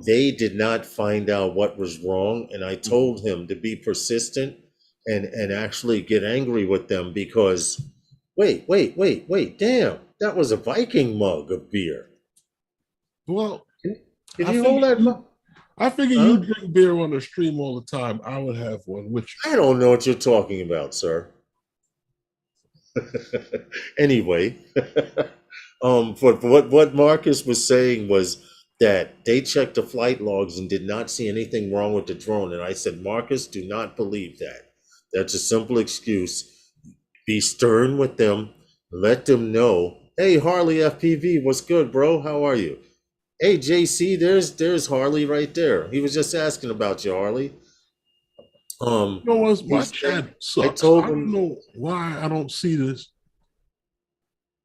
[SPEAKER 2] they did not find out what was wrong, and I told him to be persistent and actually get angry with them because wait, damn, that was a Viking mug of beer.
[SPEAKER 1] Well,
[SPEAKER 2] Can
[SPEAKER 1] I
[SPEAKER 2] you hold
[SPEAKER 1] figure
[SPEAKER 2] that
[SPEAKER 1] you, I figure you
[SPEAKER 2] huh?
[SPEAKER 1] drink beer on the stream all the time. I would have one with
[SPEAKER 2] I don't know what you're talking about, sir. Anyway, for what Marcus was saying was that they checked the flight logs and did not see anything wrong with the drone. And I said, Marcus, do not believe that. That's a simple excuse. Be stern with them. Let them know. Hey, Harley FPV, what's good, bro? How are you? Hey, JC, there's Harley right there. He was just asking about you, Harley.
[SPEAKER 1] you. You know what?
[SPEAKER 2] He
[SPEAKER 1] My
[SPEAKER 2] said,
[SPEAKER 1] chat
[SPEAKER 2] I
[SPEAKER 1] sucks.
[SPEAKER 2] told
[SPEAKER 1] I don't
[SPEAKER 2] him,
[SPEAKER 1] know why I don't see this.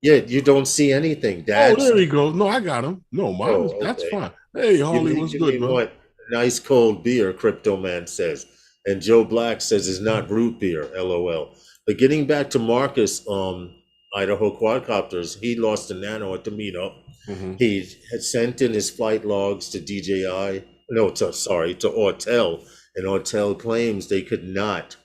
[SPEAKER 2] yeah, you don't see anything.
[SPEAKER 1] Oh,
[SPEAKER 2] That's
[SPEAKER 1] there we go. No, I got him. No, mine is
[SPEAKER 2] oh,
[SPEAKER 1] that's
[SPEAKER 2] okay.
[SPEAKER 1] fine. Hey, Harley, what's
[SPEAKER 2] Give me
[SPEAKER 1] good, bro?
[SPEAKER 2] what? Nice cold beer, Crypto Man says. And Joe Black says it's not root beer, LOL. But getting back to Marcus, Idaho Quadcopters, he lost a nano at the meetup.
[SPEAKER 1] Mm-hmm.
[SPEAKER 2] He had sent in his flight logs to DJI, no, to Autel, and Autel claims they could not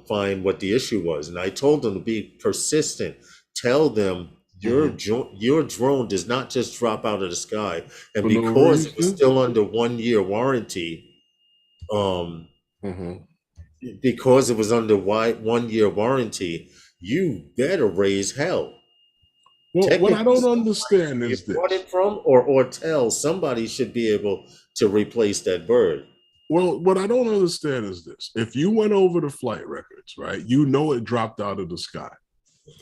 [SPEAKER 2] find what the issue was. And I told them to be persistent. Tell them
[SPEAKER 1] Mm-hmm.
[SPEAKER 2] your drone does not just drop out of the sky. And
[SPEAKER 1] For no
[SPEAKER 2] because it was
[SPEAKER 1] reason.
[SPEAKER 2] still under 1 year warranty, um,
[SPEAKER 1] Mm-hmm.
[SPEAKER 2] because it was under 1 year warranty, you better raise hell.
[SPEAKER 1] Well, what I
[SPEAKER 2] Technically,
[SPEAKER 1] don't
[SPEAKER 2] somebody
[SPEAKER 1] understand
[SPEAKER 2] you
[SPEAKER 1] is
[SPEAKER 2] bought
[SPEAKER 1] this.
[SPEAKER 2] it from or tell somebody should be able to replace that bird.
[SPEAKER 1] Well, what I don't understand is this. If you went over the flight records, right, you know it dropped out of the sky.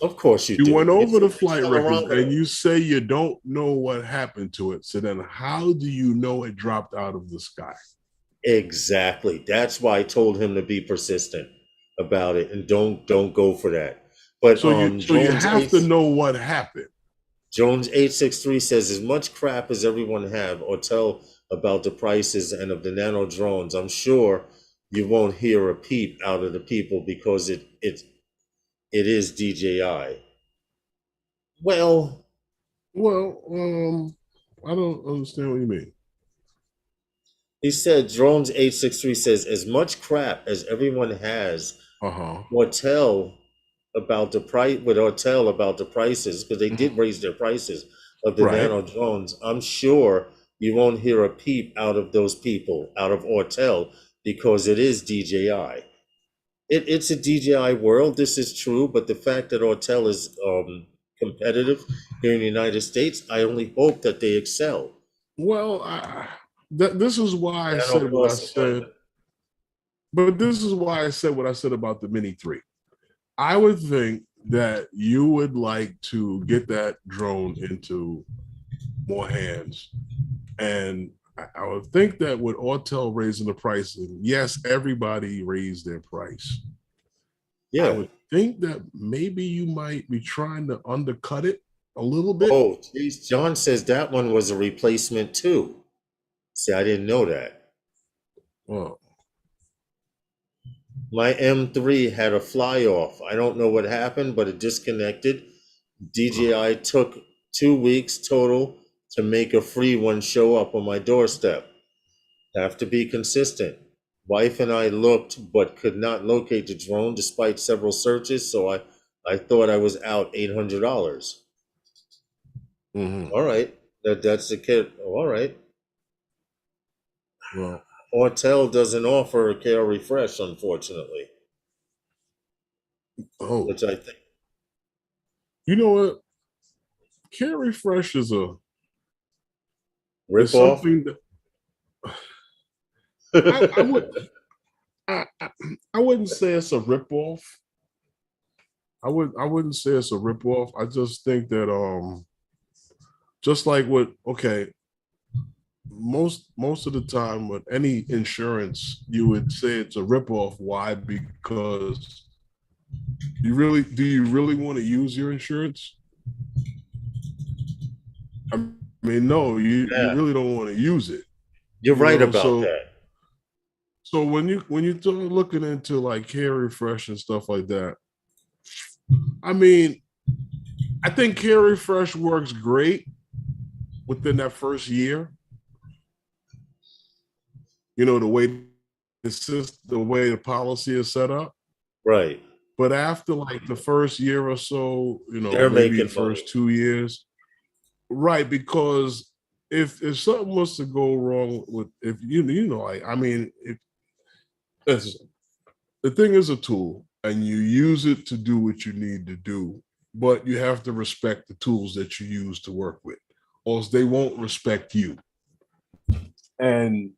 [SPEAKER 2] Of course you
[SPEAKER 1] You
[SPEAKER 2] do.
[SPEAKER 1] went over
[SPEAKER 2] It's
[SPEAKER 1] the flight records and
[SPEAKER 2] accelerometer.
[SPEAKER 1] you say you don't know what happened to it. So then how do you know it dropped out of the sky?
[SPEAKER 2] Exactly. That's why I told him to be persistent about it and don't go for that. But
[SPEAKER 1] So you have to know what happened.
[SPEAKER 2] Jones 863 says as much crap as everyone have or tell about the prices and of the nano drones, I'm sure you won't hear a peep out of the people because it is DJI. Well,
[SPEAKER 1] Well, I don't understand what you mean.
[SPEAKER 2] he said Drones 863 says as much crap as everyone has
[SPEAKER 1] Uh-huh.
[SPEAKER 2] or tell about the price with Autel about the prices because they did
[SPEAKER 1] Mhm.
[SPEAKER 2] raise their prices of the
[SPEAKER 1] Right.
[SPEAKER 2] nano drones. I'm sure you won't hear a peep out of those people out of Autel because it is DJI. It's a DJI world. This is true, but the fact that Autel is competitive here in the United States, I only hope that they excel.
[SPEAKER 1] Well, this is why I
[SPEAKER 2] Nano
[SPEAKER 1] said what I
[SPEAKER 2] costs a
[SPEAKER 1] said,
[SPEAKER 2] hundred.
[SPEAKER 1] but this is why I said what I said about the Mini 3. I would think that you would like to get that drone into more hands. And I would think that with Autel raising the price, yes, everybody raised their price. I
[SPEAKER 2] Yeah.
[SPEAKER 1] would think that maybe you might be trying to undercut it a little bit.
[SPEAKER 2] Oh, geez. John says that one was a replacement too. See, I didn't know that.
[SPEAKER 1] Well,
[SPEAKER 2] My M3 had a fly off. I don't know what happened, but it disconnected. DJI took 2 weeks total to make a free one show up on my doorstep. Have to be consistent. Wife and I looked but could not locate the drone despite several searches, so I thought I was out $800.
[SPEAKER 1] Mm-hmm.
[SPEAKER 2] All right, that's the kid. All right.
[SPEAKER 1] Well,
[SPEAKER 2] Hotel doesn't offer a care refresh, unfortunately,
[SPEAKER 1] oh,
[SPEAKER 2] which I think.
[SPEAKER 1] you know what? Care refresh is
[SPEAKER 2] Rip off?
[SPEAKER 1] something that I would I wouldn't say it's a ripoff. I wouldn't say it's a ripoff. I just think that just like with okay, most of the time with any insurance, you would say it's a ripoff. Why? Because you really want to use your insurance? I mean, no, you
[SPEAKER 2] Yeah,
[SPEAKER 1] really don't want to use it.
[SPEAKER 2] you're
[SPEAKER 1] You
[SPEAKER 2] right
[SPEAKER 1] know,
[SPEAKER 2] about that.
[SPEAKER 1] so when you start looking into like care refresh and stuff like that, I mean, I think care refresh works great within that first year. You know, the way the policy is set up.
[SPEAKER 2] Right.
[SPEAKER 1] But after like the first year or so, you know,
[SPEAKER 2] They're
[SPEAKER 1] maybe the
[SPEAKER 2] making
[SPEAKER 1] first
[SPEAKER 2] money.
[SPEAKER 1] 2 years, right? Because if something was to go wrong with if you know, like I mean, if listen, the thing is a tool and you use it to do what you need to do, but you have to respect the tools that you use to work with, or else they won't respect you. And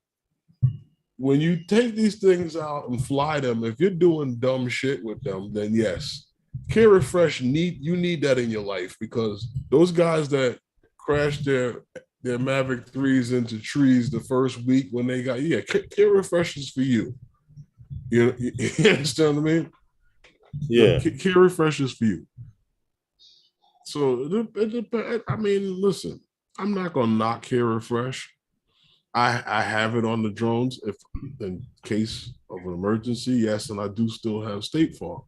[SPEAKER 1] when you take these things out and fly them, if you're doing dumb shit with them, then yes, care refresh you need that in your life because those guys that crash their Mavic 3s into trees the first week when they got care refresh is for you. You understand what I mean?
[SPEAKER 2] Yeah.
[SPEAKER 1] Care refresh is for you. So I mean, listen, I'm not gonna knock care refresh. I have it on the drones if in case of an emergency, yes, and I do still have State Farm.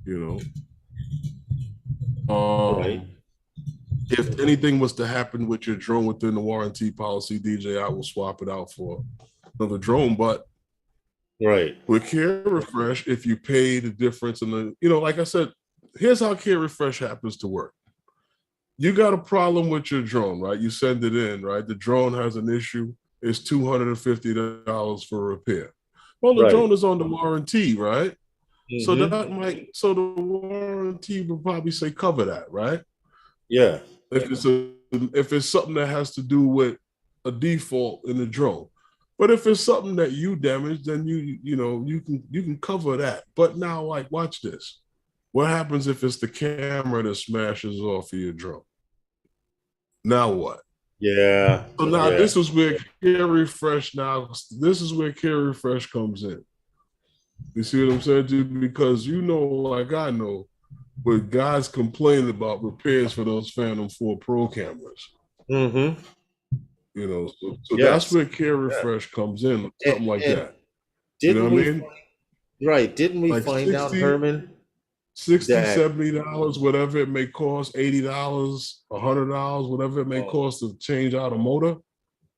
[SPEAKER 1] You know,
[SPEAKER 2] Right.
[SPEAKER 1] if anything was to happen with your drone within the warranty policy, DJI will swap it out for another drone. But
[SPEAKER 2] Right.
[SPEAKER 1] with Care Refresh, if you pay the difference in the, you know, like I said, here's how Care Refresh happens to work. You got a problem with your drone, right? You send it in, right? The drone has an issue. It's $250 for repair. Well, the
[SPEAKER 2] Right.
[SPEAKER 1] drone is on the warranty, right? So
[SPEAKER 2] Mm-hmm.
[SPEAKER 1] so the warranty will probably say cover that, right?
[SPEAKER 2] Yeah.
[SPEAKER 1] If it's something that has to do with a default in the drone. But if it's something that you damage, then you can cover that. But now, like, watch this. What happens if it's the camera that smashes off of your drone? Now what?
[SPEAKER 2] Yeah.
[SPEAKER 1] So now
[SPEAKER 2] Yeah.
[SPEAKER 1] this is where Care Refresh this is where Care Refresh comes in. You see what I'm saying, dude? Because you know, like I know, but guys complain about repairs for those Phantom 4 Pro cameras.
[SPEAKER 2] Mm-hmm.
[SPEAKER 1] You know, so that's
[SPEAKER 2] Yes.
[SPEAKER 1] where Care
[SPEAKER 2] Yeah.
[SPEAKER 1] Refresh comes in,
[SPEAKER 2] And,
[SPEAKER 1] something like
[SPEAKER 2] and
[SPEAKER 1] that. You know
[SPEAKER 2] didn't
[SPEAKER 1] what I
[SPEAKER 2] we
[SPEAKER 1] mean?
[SPEAKER 2] right, didn't we
[SPEAKER 1] Like
[SPEAKER 2] find out,
[SPEAKER 1] 60,
[SPEAKER 2] Herman,
[SPEAKER 1] 60,
[SPEAKER 2] that
[SPEAKER 1] $70, whatever it may cost, $80, $100, whatever it may
[SPEAKER 2] oh,
[SPEAKER 1] cost to change out a motor.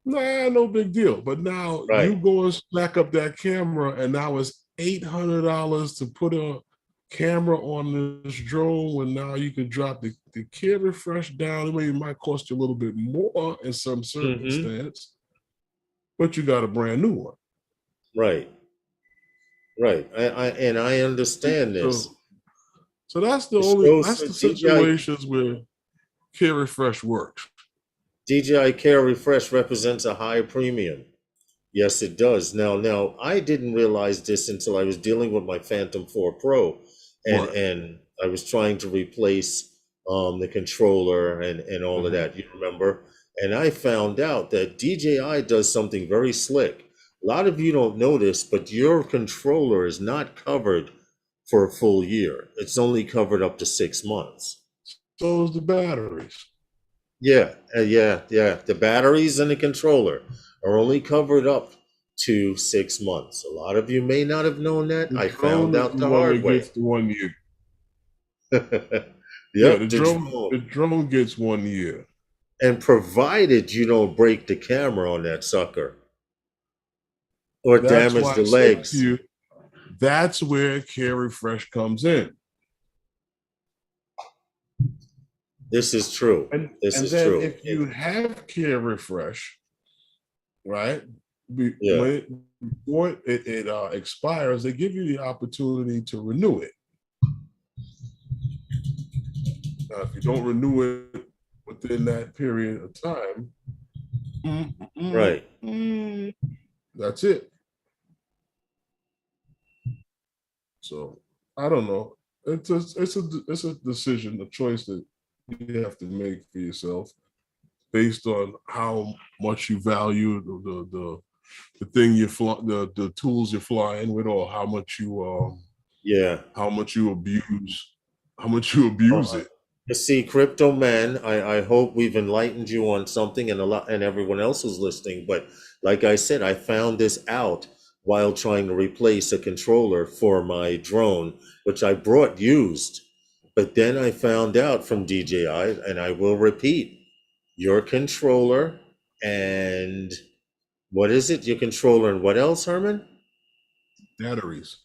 [SPEAKER 1] Nah, no big deal. But now you
[SPEAKER 2] right.
[SPEAKER 1] go and stack up that camera, and now it's $800 to put a camera on this drone. When now you can drop the Care Refresh down. It might cost you a little bit more in some
[SPEAKER 2] Mm-hmm.
[SPEAKER 1] circumstance, but you got a brand new one.
[SPEAKER 2] Right. Right. I understand this.
[SPEAKER 1] So, so that's
[SPEAKER 2] So
[SPEAKER 1] the situations where Care Refresh works.
[SPEAKER 2] DJI Care Refresh represents a high premium. Yes, it does. Now, I didn't realize this until I was dealing with my Phantom 4 Pro,
[SPEAKER 1] Right.
[SPEAKER 2] and I was trying to replace the controller and all of
[SPEAKER 1] Mm-hmm.
[SPEAKER 2] that. You remember? And I found out that DJI does something very slick. A lot of you don't know this, but your controller is not covered for a full year. It's only covered up to 6 months.
[SPEAKER 1] So is the batteries.
[SPEAKER 2] Yeah. The batteries and the controller are only covered up to 6 months. A lot of you may not have known that.
[SPEAKER 1] The
[SPEAKER 2] I
[SPEAKER 1] drone
[SPEAKER 2] found
[SPEAKER 1] is
[SPEAKER 2] out
[SPEAKER 1] the
[SPEAKER 2] the
[SPEAKER 1] one
[SPEAKER 2] hard
[SPEAKER 1] that
[SPEAKER 2] way.
[SPEAKER 1] gets the 1 year. Yeah,
[SPEAKER 2] Yep, the
[SPEAKER 1] the
[SPEAKER 2] drone.
[SPEAKER 1] drone gets 1 year.
[SPEAKER 2] And provided you don't break the camera on that sucker or
[SPEAKER 1] That's
[SPEAKER 2] damage
[SPEAKER 1] why
[SPEAKER 2] the
[SPEAKER 1] I said to
[SPEAKER 2] legs.
[SPEAKER 1] you, that's where Care Refresh comes in.
[SPEAKER 2] This is true. This
[SPEAKER 1] And
[SPEAKER 2] is
[SPEAKER 1] then
[SPEAKER 2] true.
[SPEAKER 1] if you have Care Refresh, right,
[SPEAKER 2] Yeah.
[SPEAKER 1] before it expires, they give you the opportunity to renew it. Now, if you don't renew it within that period of time,
[SPEAKER 2] Right.
[SPEAKER 1] that's it. So I don't know. It's a decision, a choice that you have to make for yourself based on how much you value the thing you fly, the tools you're flying with, or
[SPEAKER 2] Yeah.
[SPEAKER 1] how much you abuse
[SPEAKER 2] Uh,
[SPEAKER 1] it.
[SPEAKER 2] you see, Crypto Man, I hope we've enlightened you on something and a lot and everyone else who's listening. But like I said, I found this out while trying to replace a controller for my drone, which I brought used. But then I found out from DJI, and I will repeat, your controller and what is it? Your controller and what else, Herman?
[SPEAKER 1] Batteries,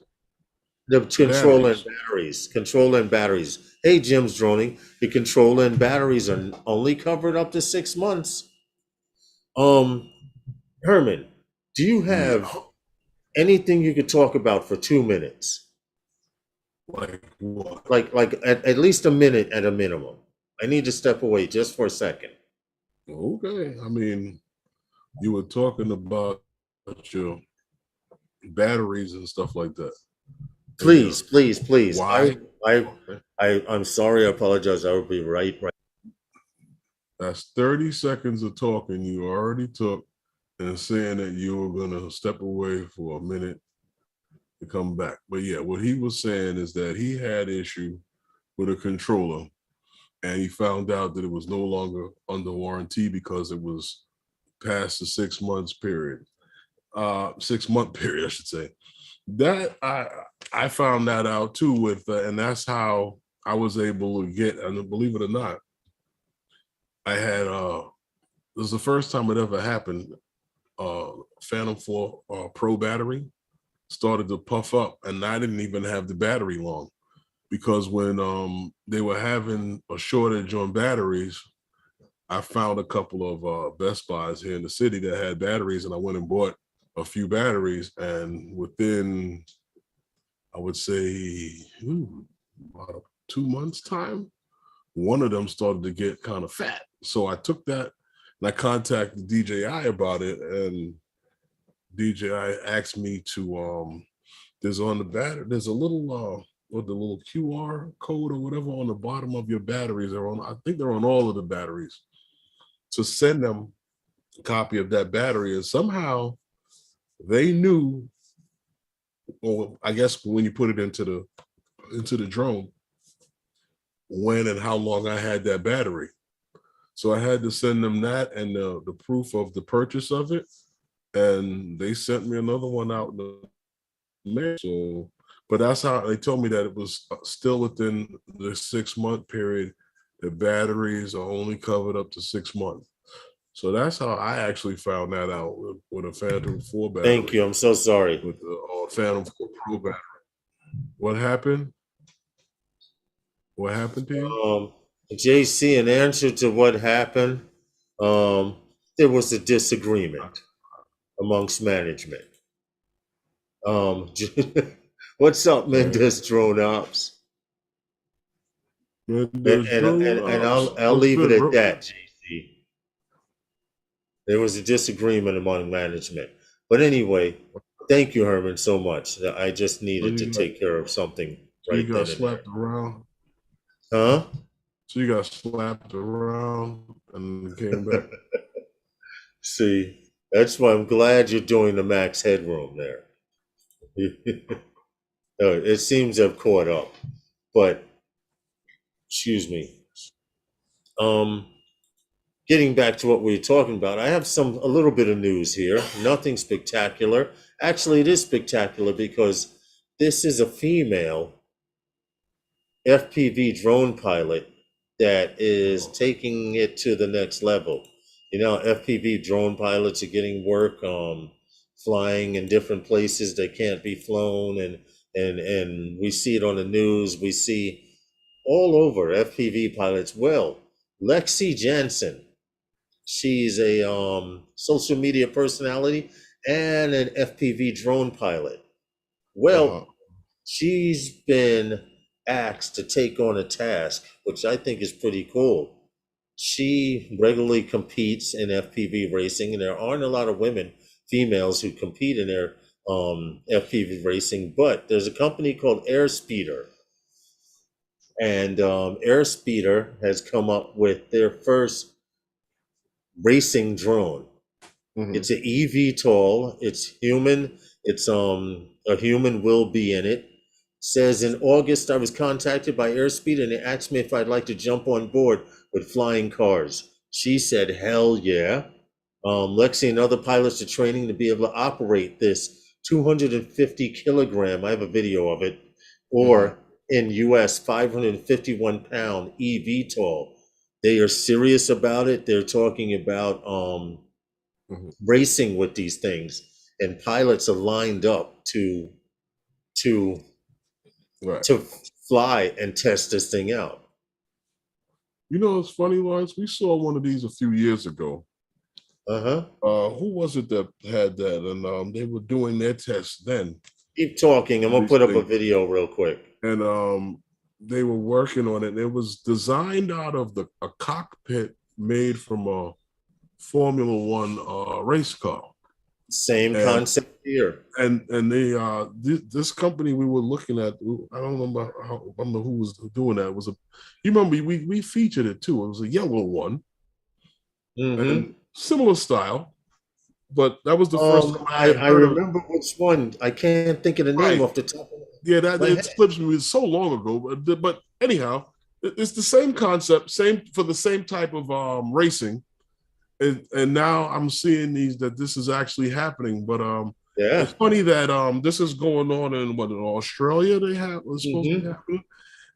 [SPEAKER 2] The controller and
[SPEAKER 1] batteries.
[SPEAKER 2] batteries. Controller and batteries. Hey, Jim's droning. The controller and batteries are only covered up to 6 months. Um, Herman, do you
[SPEAKER 1] Yeah,
[SPEAKER 2] have anything you could talk about for 2 minutes?
[SPEAKER 1] like what?
[SPEAKER 2] Like at least a minute at a minimum. I need to step away just for a second.
[SPEAKER 1] Okay, I mean, you were talking about your batteries and stuff like that, and
[SPEAKER 2] Please, please, please.
[SPEAKER 1] why.
[SPEAKER 2] I,
[SPEAKER 1] Okay.
[SPEAKER 2] I'm sorry. I apologize. I will be right.
[SPEAKER 1] That's 30 seconds of talking you already took and saying that you were going to step away for a minute to come back. But yeah, what he was saying is that he had issue with a controller and he found out that it was no longer under warranty because it was past the 6 months period. 6 month period, I should say. That I found that out too with and that's how I was able to get, and believe it or not, I had this was the first time it ever happened. Phantom 4 Pro battery started to puff up, and I didn't even have the battery long because when they were having a shortage on batteries, I found a couple of Best Buys here in the city that had batteries, and I went and bought a few batteries, and within, I would say, about 2 months time, one of them started to get kind of fat. So I took that and I contacted DJI about it, and DJI asked me to there's on the battery, there's a little with the little QR code or whatever on the bottom of your batteries, or on, I think they're on all of the batteries, to send them a copy of that battery. And somehow they knew, or I guess when you put it into the drone, when and how long I had that battery. So I had to send them that and the proof of the purchase of it. And they sent me another one out in the mail. So, but that's how they told me that it was still within the 6 month period. The batteries are only covered up to 6 months. So that's how I actually found that out with a Phantom 4
[SPEAKER 2] Thank
[SPEAKER 1] battery,
[SPEAKER 2] you. I'm so sorry.
[SPEAKER 1] with the Phantom 4 Pro battery. What happened? What happened to you?
[SPEAKER 2] Um, JC, in answer to what happened, um, there was a disagreement amongst management. Um, what's up,
[SPEAKER 1] Man,
[SPEAKER 2] Mendez Drone Ops?
[SPEAKER 1] man,
[SPEAKER 2] And,
[SPEAKER 1] there's
[SPEAKER 2] and,
[SPEAKER 1] drone
[SPEAKER 2] and, and I'll
[SPEAKER 1] what's
[SPEAKER 2] leave it
[SPEAKER 1] good,
[SPEAKER 2] at
[SPEAKER 1] bro?
[SPEAKER 2] that, JC. There was a disagreement among management. But anyway, thank you, Herman, so much. I just
[SPEAKER 1] So
[SPEAKER 2] needed to
[SPEAKER 1] you got
[SPEAKER 2] take care of something
[SPEAKER 1] so you
[SPEAKER 2] right
[SPEAKER 1] got
[SPEAKER 2] then and there.
[SPEAKER 1] slapped around.
[SPEAKER 2] Huh?
[SPEAKER 1] So you got slapped around and came back.
[SPEAKER 2] See, that's why I'm glad you're doing the max headroom there. It seems to have caught up. But excuse me. Um, Getting back to what we were talking about, I have a little bit of news here. Nothing spectacular. Actually, it is spectacular because this is a female FPV drone pilot that is taking it to the next level. You know, FPV drone pilots are getting work, flying in different places that can't be flown, and we see it on the news. We see all over FPV pilots. Well, Lexi Jansen, she's a social media personality and an FPV drone pilot.
[SPEAKER 1] Uh-huh.
[SPEAKER 2] Well, she's been asked to take on a task, which I think is pretty cool. She regularly competes in FPV racing, and there aren't a lot of women, females, who compete in their FPV racing. But there's a company called Airspeeder, and Airspeeder has come up with their first racing drone.
[SPEAKER 1] Hmm.
[SPEAKER 2] It's an eVTOL. It's human. It's a human will be in it. Says in August I was contacted by Airspeed and they asked me if I'd like to jump on board with flying cars. She said, "Hell yeah!" Lexi and other pilots are training to be able to operate this 250 kilogram. I have a video of it,
[SPEAKER 1] Hmm.
[SPEAKER 2] or in U.S. 551-pound eVTOL. They are serious about it. They're talking about
[SPEAKER 1] Hmm.
[SPEAKER 2] racing with these things, and pilots are lined up to
[SPEAKER 1] Right.
[SPEAKER 2] to fly and test this thing out.
[SPEAKER 1] You know, it's funny, Lawrence. We saw one of these a few years ago.
[SPEAKER 2] Uh-huh.
[SPEAKER 1] Who was it that had that? And they were doing their tests then.
[SPEAKER 2] Keep talking. I'm gonna
[SPEAKER 1] These
[SPEAKER 2] put up a
[SPEAKER 1] things,
[SPEAKER 2] video real quick.
[SPEAKER 1] and they were working on it. And it was designed out of a cockpit made from a Formula One race car.
[SPEAKER 2] Same
[SPEAKER 1] And
[SPEAKER 2] concept here.
[SPEAKER 1] they this company we were looking at, I don't remember who was doing that. It was a, you remember we featured it too. It was a yellow one
[SPEAKER 2] Mm-hmm.
[SPEAKER 1] and similar style, but that was the first time I had
[SPEAKER 2] I
[SPEAKER 1] heard of.
[SPEAKER 2] remember which one. I can't think of the name
[SPEAKER 1] Right.
[SPEAKER 2] off the top of
[SPEAKER 1] Yeah, that
[SPEAKER 2] my
[SPEAKER 1] it
[SPEAKER 2] head.
[SPEAKER 1] slips me. It was so long ago, but anyhow, it's the same concept, same for the same type of racing, and now I'm seeing these that this is actually happening. But
[SPEAKER 2] Yeah.
[SPEAKER 1] it's funny that this is going on in what, in Australia they have was supposed to be
[SPEAKER 2] Mm-hmm.
[SPEAKER 1] happening,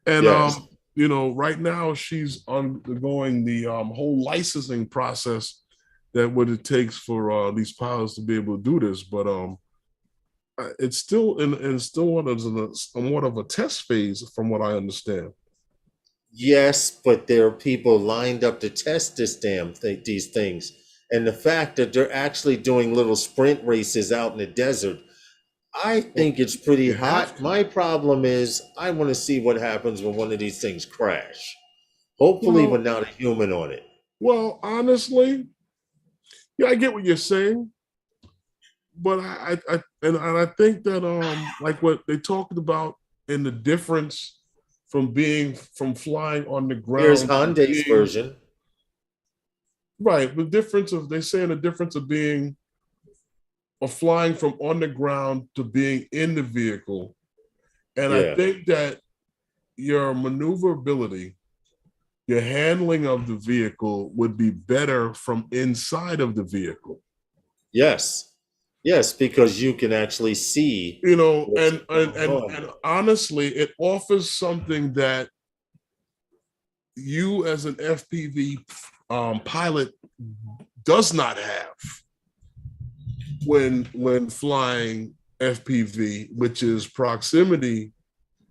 [SPEAKER 1] and
[SPEAKER 2] Yes.
[SPEAKER 1] you know, right now she's undergoing the whole licensing process that what it takes for these pilots to be able to do this, but it's still in still one of somewhat of a test phase, from what I understand.
[SPEAKER 2] Yes, but there are people lined up to test these things, and the fact that they're actually doing little sprint races out in the desert, I
[SPEAKER 1] Well,
[SPEAKER 2] think it's pretty
[SPEAKER 1] you have
[SPEAKER 2] hot.
[SPEAKER 1] to.
[SPEAKER 2] My problem is I want to see what happens when one of these things crash. Hopefully,
[SPEAKER 1] Well,
[SPEAKER 2] without a human on it.
[SPEAKER 1] honestly, yeah, I get what you're saying, but I think that like what they talked about in the difference from flying on the
[SPEAKER 2] Here's
[SPEAKER 1] ground to
[SPEAKER 2] Hyundai's
[SPEAKER 1] being
[SPEAKER 2] version.
[SPEAKER 1] right, the difference of they saying the difference of being of flying from on the ground to being in the vehicle, and I
[SPEAKER 2] Yeah.
[SPEAKER 1] think that your maneuverability, your handling of the vehicle would be better from inside of the vehicle.
[SPEAKER 2] Yes. Yes, because you can actually see
[SPEAKER 1] You know,
[SPEAKER 2] what's going
[SPEAKER 1] and
[SPEAKER 2] on.
[SPEAKER 1] honestly, it offers something that you as an FPV pilot does not have when flying FPV, which is proximity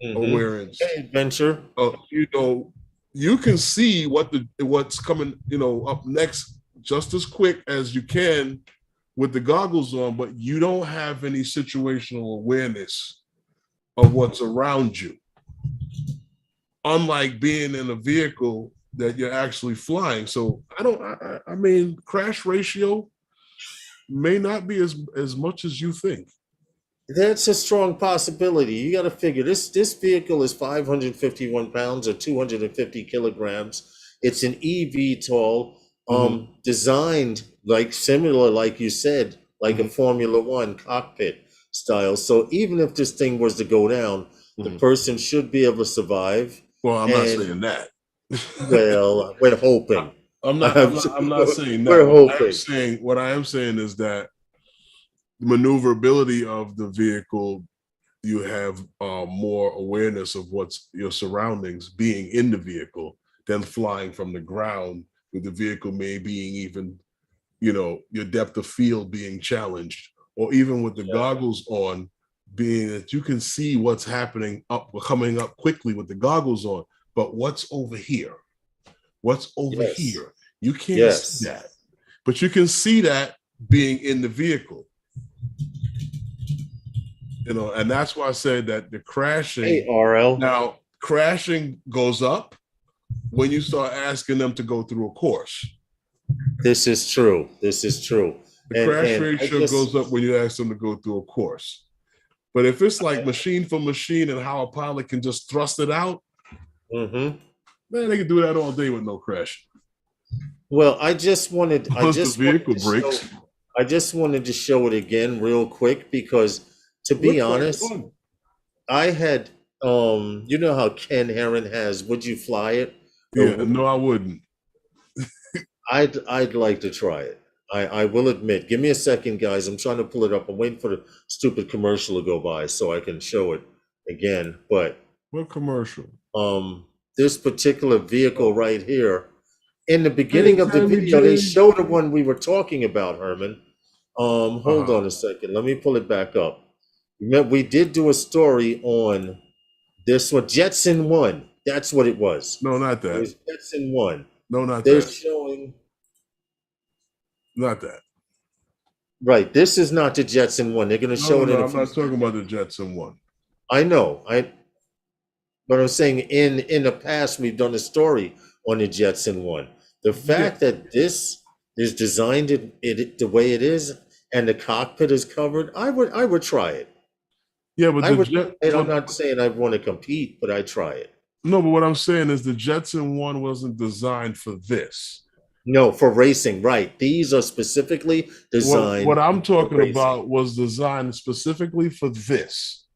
[SPEAKER 2] Mm-hmm.
[SPEAKER 1] awareness.
[SPEAKER 2] Hey, adventure.
[SPEAKER 1] You know, you can see what's coming, you know, up next just as quick as you can with the goggles on, but you don't have any situational awareness of what's around you. Unlike being in a vehicle that you're actually flying. So I mean, crash ratio may not be as much as you think.
[SPEAKER 2] That's a strong possibility. You got to figure this vehicle is 551 pounds or 250 kilograms. It's an eVTOL,
[SPEAKER 1] Mm-hmm.
[SPEAKER 2] designed like similar, like you said, like a
[SPEAKER 1] Mm-hmm.
[SPEAKER 2] Formula One cockpit style. So even if this thing was to go down, the
[SPEAKER 1] Mm-hmm.
[SPEAKER 2] person should be able to survive.
[SPEAKER 1] Well, I'm not
[SPEAKER 2] And
[SPEAKER 1] saying that.
[SPEAKER 2] well, we're hoping.
[SPEAKER 1] I'm not saying that.
[SPEAKER 2] We're hoping.
[SPEAKER 1] What I am saying is that the maneuverability of the vehicle, you have more awareness of what's your surroundings being in the vehicle than flying from the ground with the vehicle may being even, you know, your depth of field being challenged, or even with the goggles on, being that you can see what's happening up, coming up quickly with the goggles on, but what's over here? What's over here? You can't see that, but you can see that being in the vehicle. You know, and that's why I said that the crashing.
[SPEAKER 2] Hey, RL.
[SPEAKER 1] Now, crashing goes up when you start asking them to go through a course.
[SPEAKER 2] This is true. This is true.
[SPEAKER 1] The crash ratio goes up when you ask them to go through a course. But if it's like machine for machine and how a pilot can just thrust it out, man, they can do that all day with no crash.
[SPEAKER 2] Well, I just wanted to show it again real quick because, to be honest, I had you know how Ken Herron has "Would you fly it?"
[SPEAKER 1] Yeah, no, I wouldn't.
[SPEAKER 2] I'd like to try it. I will admit. Give me a second, guys. I'm trying to pull it up. I'm waiting for the stupid commercial to go by so I can show it again. But
[SPEAKER 1] what commercial?
[SPEAKER 2] This particular vehicle right here. In the beginning of the video, they showed the one we were talking about, Herman. Hold on a second. Let me pull it back up. Remember, we did do a story on this one, Jetson 1. That's what it was.
[SPEAKER 1] No, not that.
[SPEAKER 2] It was Jetson 1.
[SPEAKER 1] No, not
[SPEAKER 2] They're
[SPEAKER 1] that.
[SPEAKER 2] showing.
[SPEAKER 1] Not that.
[SPEAKER 2] Right. This is not the Jetson 1. They're going to show it in
[SPEAKER 1] I'm not talking about the Jetson 1.
[SPEAKER 2] I know. But I'm saying in the past, we've done a story on the Jetson 1. The fact that this is designed it the way it is and the cockpit is covered, I would try it.
[SPEAKER 1] Yeah, but
[SPEAKER 2] I'm not saying I want to compete, but I try it.
[SPEAKER 1] No, but what I'm saying is the Jetson 1 wasn't designed for this.
[SPEAKER 2] No, for racing, right. These are specifically designed.
[SPEAKER 1] What I'm talking about was designed specifically for this.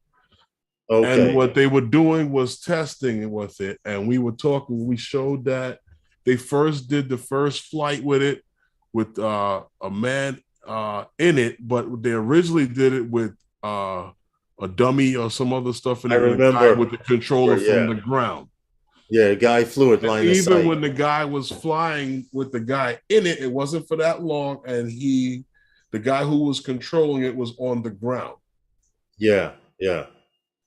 [SPEAKER 1] Okay. And what they were doing was testing with it. And we showed that they first did the first flight with it with a man in it, but they originally did it with a dummy or some other stuff in it. I remember with the controller from the ground.
[SPEAKER 2] Yeah, the guy flew it line of sight.
[SPEAKER 1] Even when the guy was flying with the guy in it, it wasn't for that long, and the guy who was controlling it was on the ground.
[SPEAKER 2] Yeah.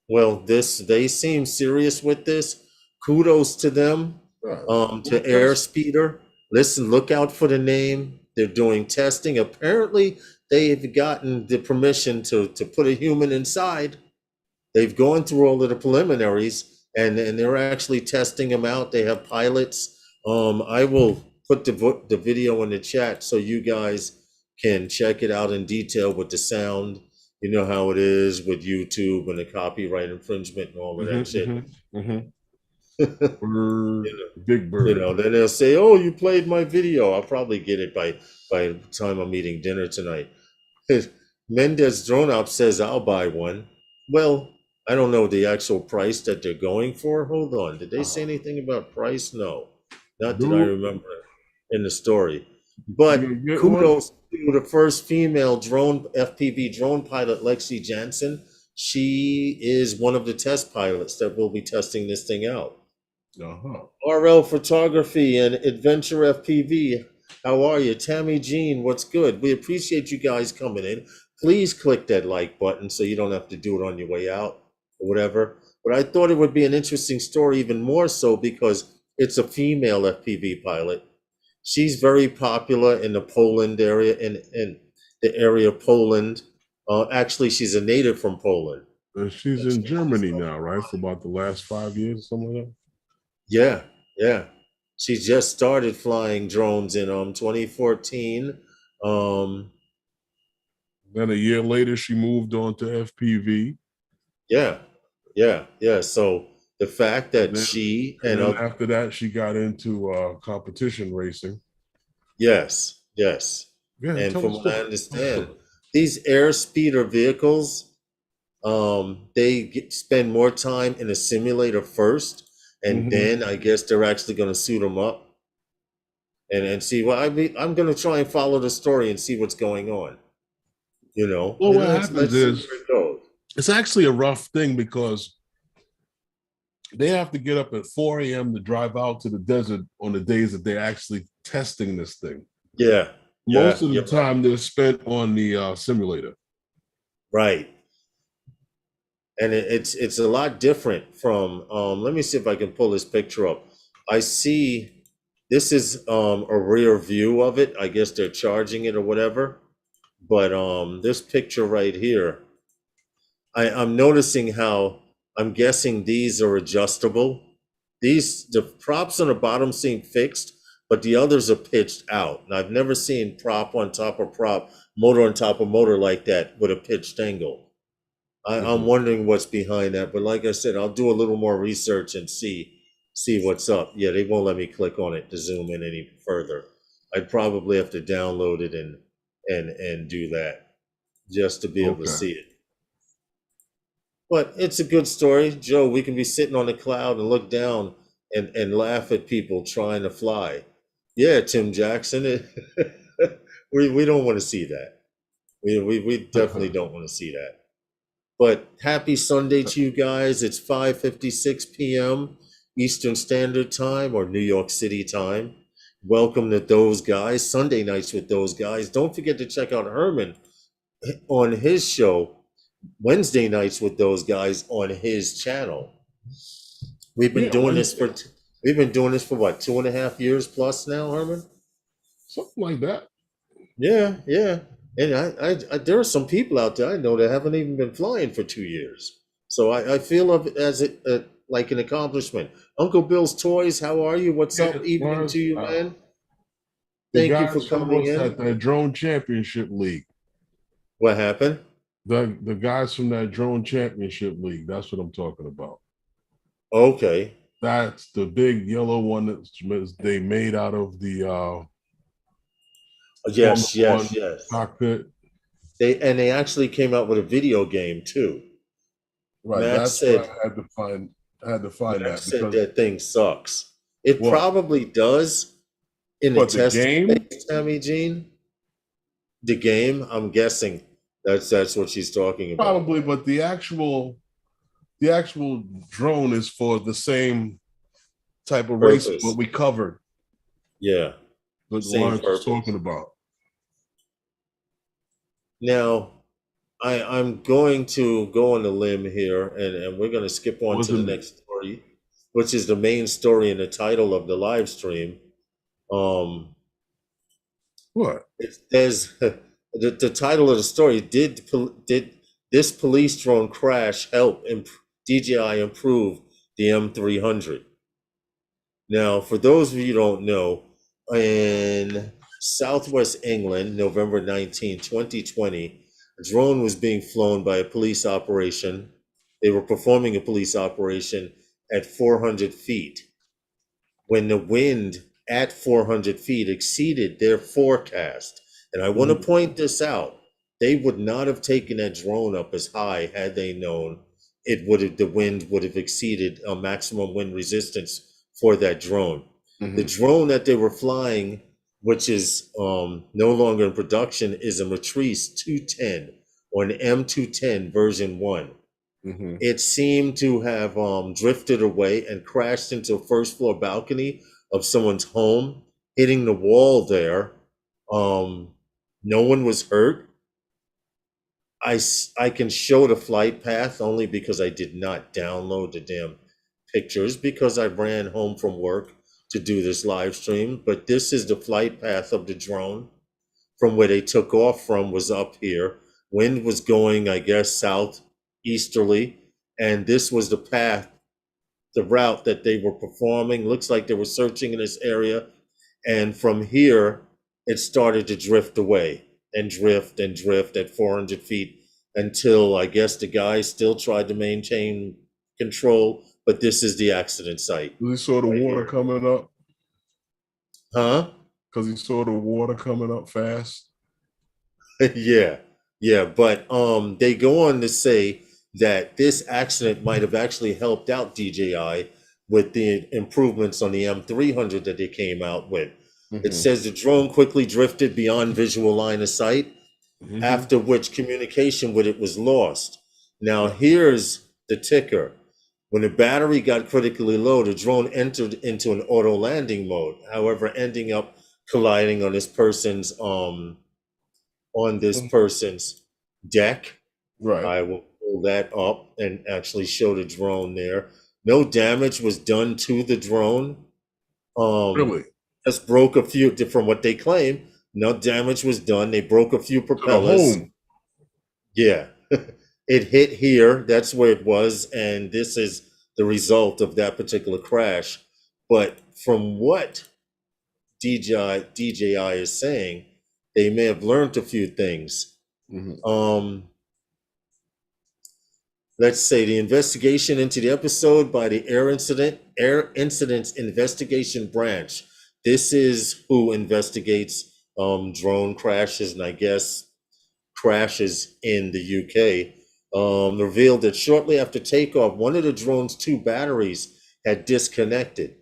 [SPEAKER 2] Well, they seem serious with this. Kudos to them. To Airspeeder. Listen, look out for the name. They're doing testing. Apparently, they've gotten the permission to put a human inside. They've gone through all of the preliminaries. And they're actually testing them out. They have pilots. I will put the video in the chat so you guys can check it out in detail with the sound. You know how it is with YouTube and the copyright infringement and all of that shit.
[SPEAKER 1] Big bird.
[SPEAKER 2] You know, then they'll say, "Oh, you played my video." I'll probably get it by the time I'm eating dinner tonight. Mendez Drone Op says I'll buy one. Well, I don't know the actual price that they're going for. Hold on. Did they say anything about price? No. Not that I remember in the story. But kudos to the first female FPV drone pilot, Lexi Jansen. She is one of the test pilots that will be testing this thing out. RL Photography and Adventure FPV. How are you? Tammy Jean, what's good? We appreciate you guys coming in. Please click that like button so you don't have to do it on your way out. Or whatever, but I thought it would be an interesting story, even more so because it's a female FPV pilot. She's very popular in the Poland area, in the area of Poland. Actually, she's a native from Poland.
[SPEAKER 1] She's in Germany now, right? For about the last 5 years, something like that.
[SPEAKER 2] Yeah. She just started flying drones in 2014.
[SPEAKER 1] Then a year later, she moved on to FPV.
[SPEAKER 2] Yeah. So the fact that
[SPEAKER 1] and after that, she got into competition racing.
[SPEAKER 2] Yes. Yeah, and from what I understand, these Airspeeder vehicles, they spend more time in a simulator first, and then I guess they're actually going to suit them up and see. Well, I'm going to try and follow the story and see what's going on. You know,
[SPEAKER 1] well, what happens is it's actually a rough thing because they have to get up at 4 a.m. to drive out to the desert on the days that they're actually testing this thing.
[SPEAKER 2] Yeah.
[SPEAKER 1] Most of the
[SPEAKER 2] You're
[SPEAKER 1] time they're spent on the simulator.
[SPEAKER 2] right. And it's a lot different from let me see if I can pull this picture up. I see this is a rear view of it. I guess they're charging it or whatever. But this picture right here, I'm noticing how I'm guessing these are adjustable. The props on the bottom seem fixed, but the others are pitched out. And I've never seen prop on top of prop, motor on top of motor like that with a pitched angle. I'm wondering what's behind that, but like I said, I'll do a little more research and see what's up. Yeah, they won't let me click on it to zoom in any further. I'd probably have to download it and do that just to be able to see it. But it's a good story, Joe. We can be sitting on the cloud and look down and laugh at people trying to fly. Yeah, Tim Jackson, we don't want to see that. We definitely don't want to see that. But happy Sunday to you guys. It's 5:56 p.m. Eastern Standard Time or New York City time. Welcome to Those Guys, Sunday Nights with Those Guys. Don't forget to check out Herman on his show, Wednesday Nights with Those Guys on his channel. We've been doing this for what, 2.5 years plus now, Herman?
[SPEAKER 1] Something like that.
[SPEAKER 2] Yeah. And I there are some people out there I know that haven't even been flying for 2 years. So I feel of it as like an accomplishment. Uncle Bill's Toys, how are you? What's up? Evening to you, man. Thank you for coming in.
[SPEAKER 1] At the Drone Championship League.
[SPEAKER 2] What happened?
[SPEAKER 1] The guys from that Drone Championship League. That's what I'm talking about.
[SPEAKER 2] Okay.
[SPEAKER 1] That's the big yellow one that they made out of the
[SPEAKER 2] yes
[SPEAKER 1] cockpit.
[SPEAKER 2] They actually came out with a video game too.
[SPEAKER 1] Right. That's what I had to find
[SPEAKER 2] Max said that thing sucks. It probably does in the test
[SPEAKER 1] game,
[SPEAKER 2] space, Tammy Jean. The game, I'm guessing that's what she's talking about.
[SPEAKER 1] Probably, but the actual drone is for the same type of race what we covered.
[SPEAKER 2] Yeah.
[SPEAKER 1] What Lawrence was talking about.
[SPEAKER 2] Now, I'm going to go on a limb here, and we're going to skip on to the next story, which is the main story and the title of the live stream.
[SPEAKER 1] What?
[SPEAKER 2] It says the title of the story: Did this police drone crash help DJI improve the M300? Now, for those of you who don't know, in Southwest England, November 19, 2020, a drone was being flown by a police operation. They were performing a police operation at 400 feet. When the wind at 400 feet exceeded their forecast, and I want to point this out, they would not have taken that drone up as high had they known the wind would have exceeded a maximum wind resistance for that drone. The drone that they were flying, which is no longer in production, is a Matrice 210 or an M210 version 1. It seemed to have drifted away and crashed into a first floor balcony of someone's home, hitting the wall there. No one was hurt. I can show the flight path only because I did not download the damn pictures because I ran home from work to do this live stream. But this is the flight path of the drone from where they took off from was up here. Wind was going, I guess, southeasterly. And this was the path, the route that they were performing. Looks like they were searching in this area. And from here, it started to drift away and drift at 400 feet until I guess the guy still tried to maintain control. But this is the accident site.
[SPEAKER 1] He saw the water coming up.
[SPEAKER 2] Huh?
[SPEAKER 1] Because he saw the water coming up fast.
[SPEAKER 2] Yeah. But they go on to say that this accident might have actually helped out DJI with the improvements on the M300 that they came out with. It says the drone quickly drifted beyond visual line of sight, after which communication with it was lost. Now here's the ticker. When the battery got critically low, the drone entered into an auto landing mode, however, ending up colliding on this person's deck.
[SPEAKER 1] Right.
[SPEAKER 2] I will pull that up and actually show the drone there. No damage was done to the drone.
[SPEAKER 1] Really?
[SPEAKER 2] Just broke a few, from what they claim. No damage was done. They broke a few
[SPEAKER 1] To the
[SPEAKER 2] propellers.
[SPEAKER 1] home.
[SPEAKER 2] Yeah. It hit here. That's where it was. And this is the result of that particular crash. But from what DJI is saying, they may have learned a few things. Let's say the investigation into the episode by the Air Incidents Investigation Branch. This is who investigates drone crashes and I guess crashes in the UK. Revealed that shortly after takeoff, one of the drone's 2 batteries had disconnected.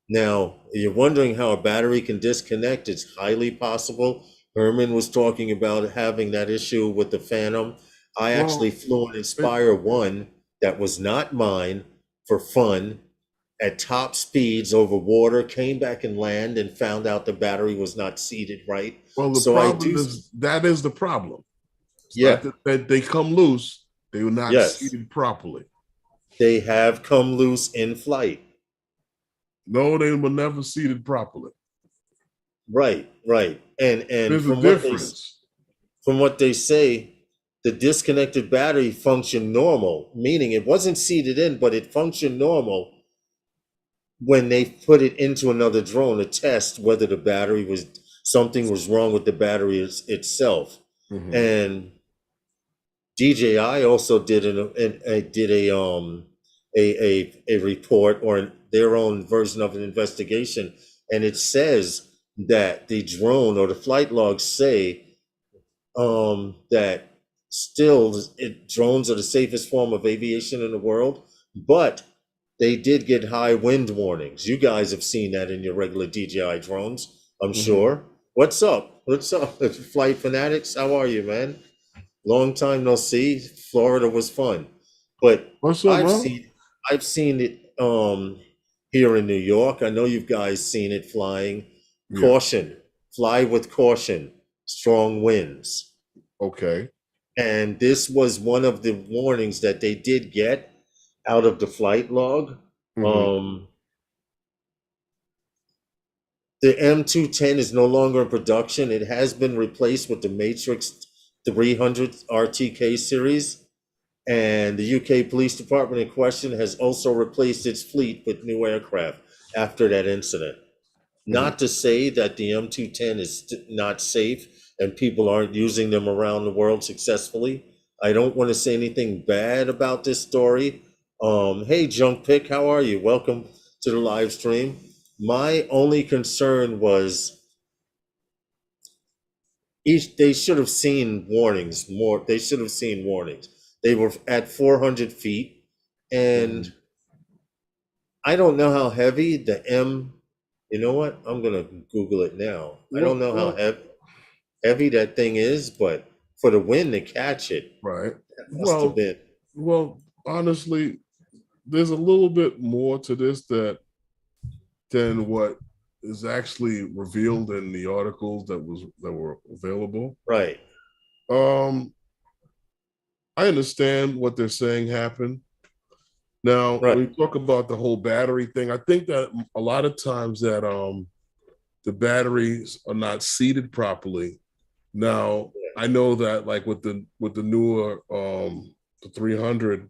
[SPEAKER 2] Now, you're wondering how a battery can disconnect. It's highly possible. Herman was talking about having that issue with the Phantom. I actually flew an Inspire 1 that was not mine for fun at top speeds over water, came back and landed and found out the battery was not seated right.
[SPEAKER 1] Well, the problem is that is the problem. It's not that they come loose, they were not seated properly.
[SPEAKER 2] They have come loose in flight.
[SPEAKER 1] No, they were never seated properly.
[SPEAKER 2] Right. And
[SPEAKER 1] there's a difference.
[SPEAKER 2] From what they say, the disconnected battery functioned normal, meaning it wasn't seated in, but it functioned normal when they put it into another drone to test whether the battery something was wrong with the battery itself. And DJI also did a report or their own version of an investigation, and it says that the drone or the flight logs say that still drones are the safest form of aviation in the world, but they did get high wind warnings. You guys have seen that in your regular DJI drones, I'm sure. What's up? Flight fanatics? How are you, man? Long time no see. Florida was fun, but
[SPEAKER 1] what's up,
[SPEAKER 2] I've seen it here in New York. I know you guys seen it flying. Caution, fly with caution. Strong winds.
[SPEAKER 1] Okay.
[SPEAKER 2] And this was one of the warnings that they did get out of the flight log. The M210 is no longer in production. It has been replaced with the Matrix 300 RTK series. And the UK Police Department in question has also replaced its fleet with new aircraft after that incident. Not to say that the M210 is not safe and people aren't using them around the world successfully. I don't want to say anything bad about this story. Hey, Junk Pick, how are you? Welcome to the live stream. My only concern was they should have seen warnings more. They should have seen warnings. They were at 400 feet, and I don't know how heavy the M. You know what? I'm gonna Google it now. I don't know how heavy that thing is, but for the wind to catch it,
[SPEAKER 1] right?
[SPEAKER 2] That must have been.
[SPEAKER 1] Well, honestly, there's a little bit more to this than what is actually revealed in the articles that were available.
[SPEAKER 2] Right.
[SPEAKER 1] I understand what they're saying happened. Now, when we talk about the whole battery thing, I think that a lot of times that the batteries are not seated properly. Now, I know that like with the newer the 300,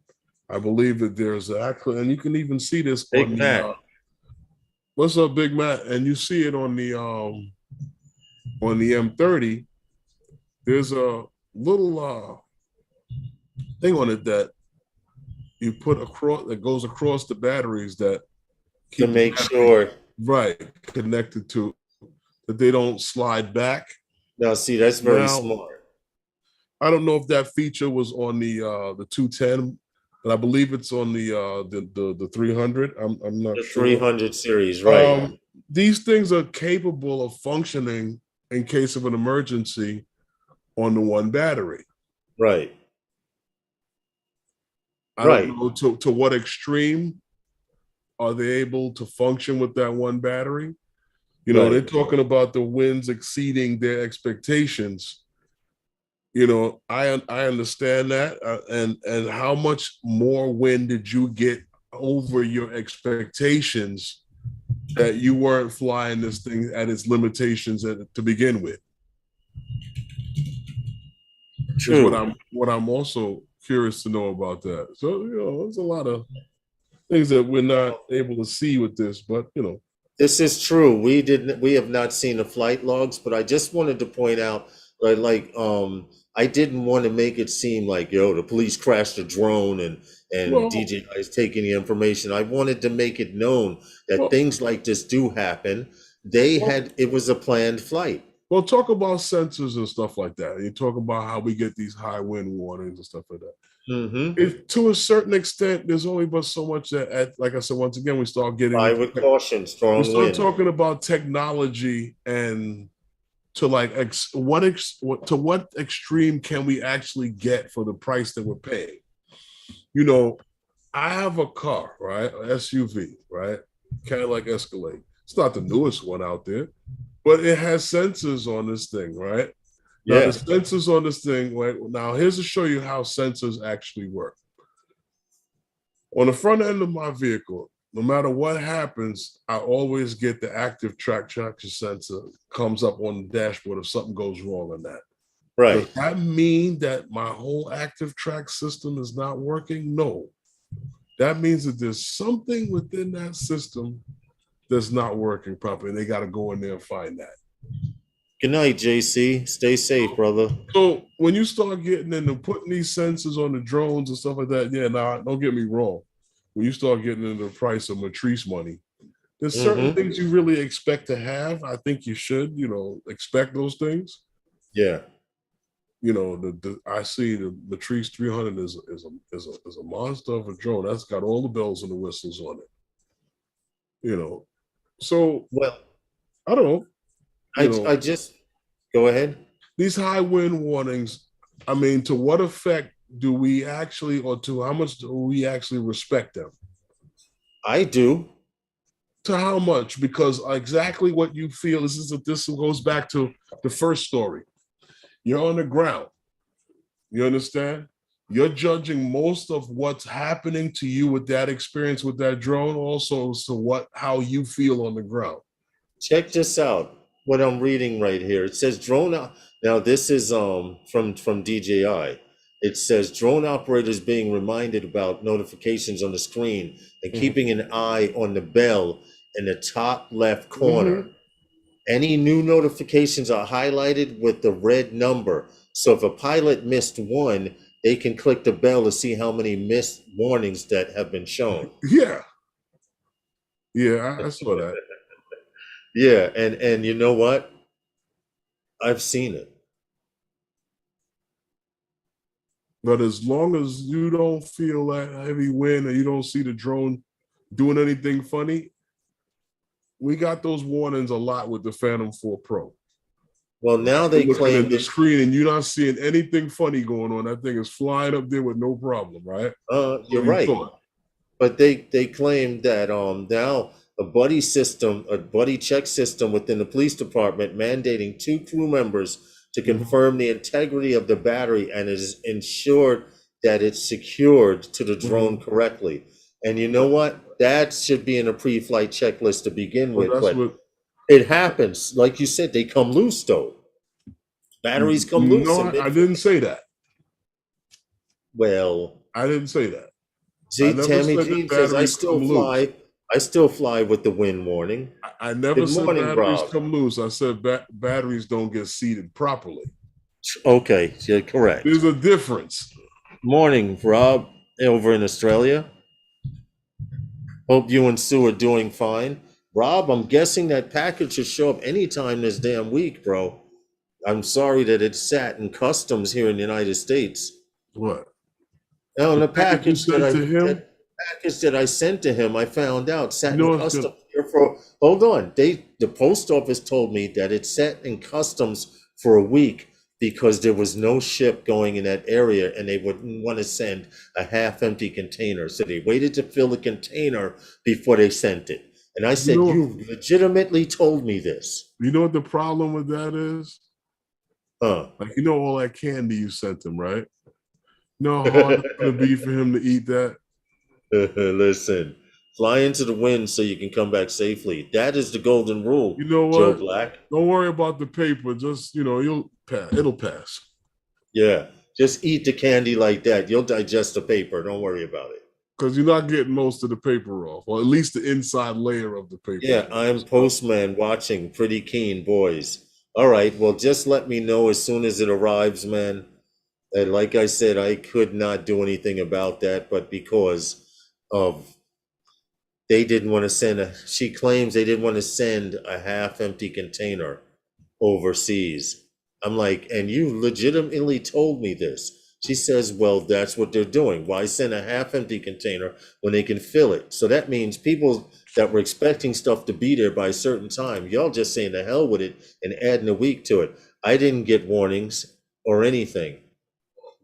[SPEAKER 1] I believe that there's actually, and you can even see this
[SPEAKER 2] Big
[SPEAKER 1] on
[SPEAKER 2] Matt.
[SPEAKER 1] What's up, Big Matt? And you see it on the M30. There's a little thing on it that you put across that goes across the batteries that
[SPEAKER 2] to make sure
[SPEAKER 1] connected to that they don't slide back.
[SPEAKER 2] Now, see, that's very smart.
[SPEAKER 1] I don't know if that feature was on the 210, but I believe it's on the 300. I'm not sure.
[SPEAKER 2] The 300 series, right?
[SPEAKER 1] These things are capable of functioning in case of an emergency on the one battery.
[SPEAKER 2] Right.
[SPEAKER 1] I don't
[SPEAKER 2] Right.
[SPEAKER 1] know to what extreme are they able to function with that one battery. They're
[SPEAKER 2] Right.
[SPEAKER 1] talking about the winds exceeding their expectations. I understand that, and how much more wind did you get over your expectations that you weren't flying this thing at its limitations to begin with? Is
[SPEAKER 2] True.
[SPEAKER 1] what I'm also curious to know about that. So there's a lot of things that we're not able to see with this, but
[SPEAKER 2] This is true. We have not seen the flight logs, but I just wanted to point out that I didn't want to make it seem like, yo, the police crashed a drone and
[SPEAKER 1] well,
[SPEAKER 2] DJI is taking the information. I wanted to make it known that
[SPEAKER 1] well,
[SPEAKER 2] things like this do happen.
[SPEAKER 1] well,
[SPEAKER 2] It was a planned flight.
[SPEAKER 1] well, talk about sensors and stuff like that. You talk about how we get these high wind warnings and stuff like that.
[SPEAKER 2] Mm-hmm.
[SPEAKER 1] To a certain extent, there's only but so much that, like I said, once again, we start getting
[SPEAKER 2] Fly
[SPEAKER 1] into
[SPEAKER 2] with caution,
[SPEAKER 1] we
[SPEAKER 2] strong
[SPEAKER 1] start
[SPEAKER 2] wind.
[SPEAKER 1] talking about technology and to to what extreme can we actually get for the price that we're paying. I have a car, right? An SUV, right? Cadillac Escalade. It's not the newest one out there, but it has sensors on this thing, right? Now, the
[SPEAKER 2] Yeah.
[SPEAKER 1] sensors on this thing, right? Now, here's to show you how sensors actually work. On the front end of my vehicle, no matter what happens, I always get the active traction sensor comes up on the dashboard if something goes wrong on that.
[SPEAKER 2] Right.
[SPEAKER 1] Does that mean that my whole active track system is not working? No. That means that there's something within that system that's not working properly. And they got to go in there and find that.
[SPEAKER 2] Good night, JC. Stay safe, brother.
[SPEAKER 1] So when you start getting into putting these sensors on the drones and stuff like that, don't get me wrong. When you start getting into the price of matrice money, there's certain things you really expect to have. I think you should, expect those things.
[SPEAKER 2] Yeah.
[SPEAKER 1] I see the Matrice 300 is a monster of a drone. That's got all the bells and the whistles on it. So
[SPEAKER 2] Well,
[SPEAKER 1] I don't know.
[SPEAKER 2] I just go ahead.
[SPEAKER 1] These high wind warnings. I mean, to what effect do we actually, or to how much do we actually respect them?
[SPEAKER 2] I do.
[SPEAKER 1] To how much? Because exactly what you feel is this goes back to the first story. You're on the ground. You understand? You're judging most of what's happening to you with that experience with that drone, also so how you feel on the ground.
[SPEAKER 2] Check this out. What I'm reading right here. It says drone out. Now this is from DJI. It says drone operators being reminded about notifications on the screen and keeping an eye on the bell in the top left corner. Any new notifications are highlighted with the red number. So if a pilot missed one, they can click the bell to see how many missed warnings that have been shown.
[SPEAKER 1] Yeah, I saw that.
[SPEAKER 2] Yeah, and you know what? I've seen it.
[SPEAKER 1] But as long as you don't feel that heavy wind and you don't see the drone doing anything funny, we got those warnings a lot with the Phantom 4 Pro.
[SPEAKER 2] Well, now they claim
[SPEAKER 1] the screen and you're not seeing anything funny going on. That thing is flying up there with no problem, right?
[SPEAKER 2] You're right. But they claim that now a buddy check system within the police department mandating 2 crew members to confirm the integrity of the battery and is ensured that it's secured to the drone correctly. And you know what? That should be in a pre-flight checklist to begin with. But it happens. Like you said, they come loose though. Batteries come loose.
[SPEAKER 1] No, I didn't say that.
[SPEAKER 2] Well,
[SPEAKER 1] I didn't say that.
[SPEAKER 2] See, Tammy Jean says I still fly with the wind warning.
[SPEAKER 1] I never said batteries come loose. I said batteries don't get seated properly.
[SPEAKER 2] Okay, you're correct.
[SPEAKER 1] There's a difference.
[SPEAKER 2] Morning, Rob, over in Australia. Hope you and Sue are doing fine. Rob, I'm guessing that package should show up anytime this damn week, bro. I'm sorry that it sat in customs here in the United States.
[SPEAKER 1] What?
[SPEAKER 2] On the package that I sent to him, I found out sat in customs here for. Hold on, the post office told me that it sat in customs for a week. because there was no ship going in that area and they wouldn't want to send a half-empty container. So they waited to fill the container before they sent it. And I said, you legitimately told me this.
[SPEAKER 1] You know what the problem with that is? Like, you know, all that candy you sent him, right? You know how hard it's going to be for him to eat that?
[SPEAKER 2] Listen, fly into the wind so you can come back safely. That is the golden rule.
[SPEAKER 1] You know what?
[SPEAKER 2] Joe Black.
[SPEAKER 1] Don't worry about the paper. Just, you know, you'll pass. It'll pass.
[SPEAKER 2] Yeah. Just eat the candy like that. You'll digest the paper. Don't worry about it.
[SPEAKER 1] Because you're not getting most of the paper off, or at least the inside layer of the paper.
[SPEAKER 2] Yeah, I'm Postman watching. Pretty keen, boys. All right. Well, just let me know as soon as it arrives, man. And like I said, I could not do anything about that, but because of they didn't want to send she claims they didn't want to send a half-empty container overseas. I'm like, and you legitimately told me this. She says, well, that's what they're doing. Why send a half-empty container when they can fill it? So that means people that were expecting stuff to be there by a certain time, y'all just saying the hell with it and adding a week to it. I didn't get warnings or anything.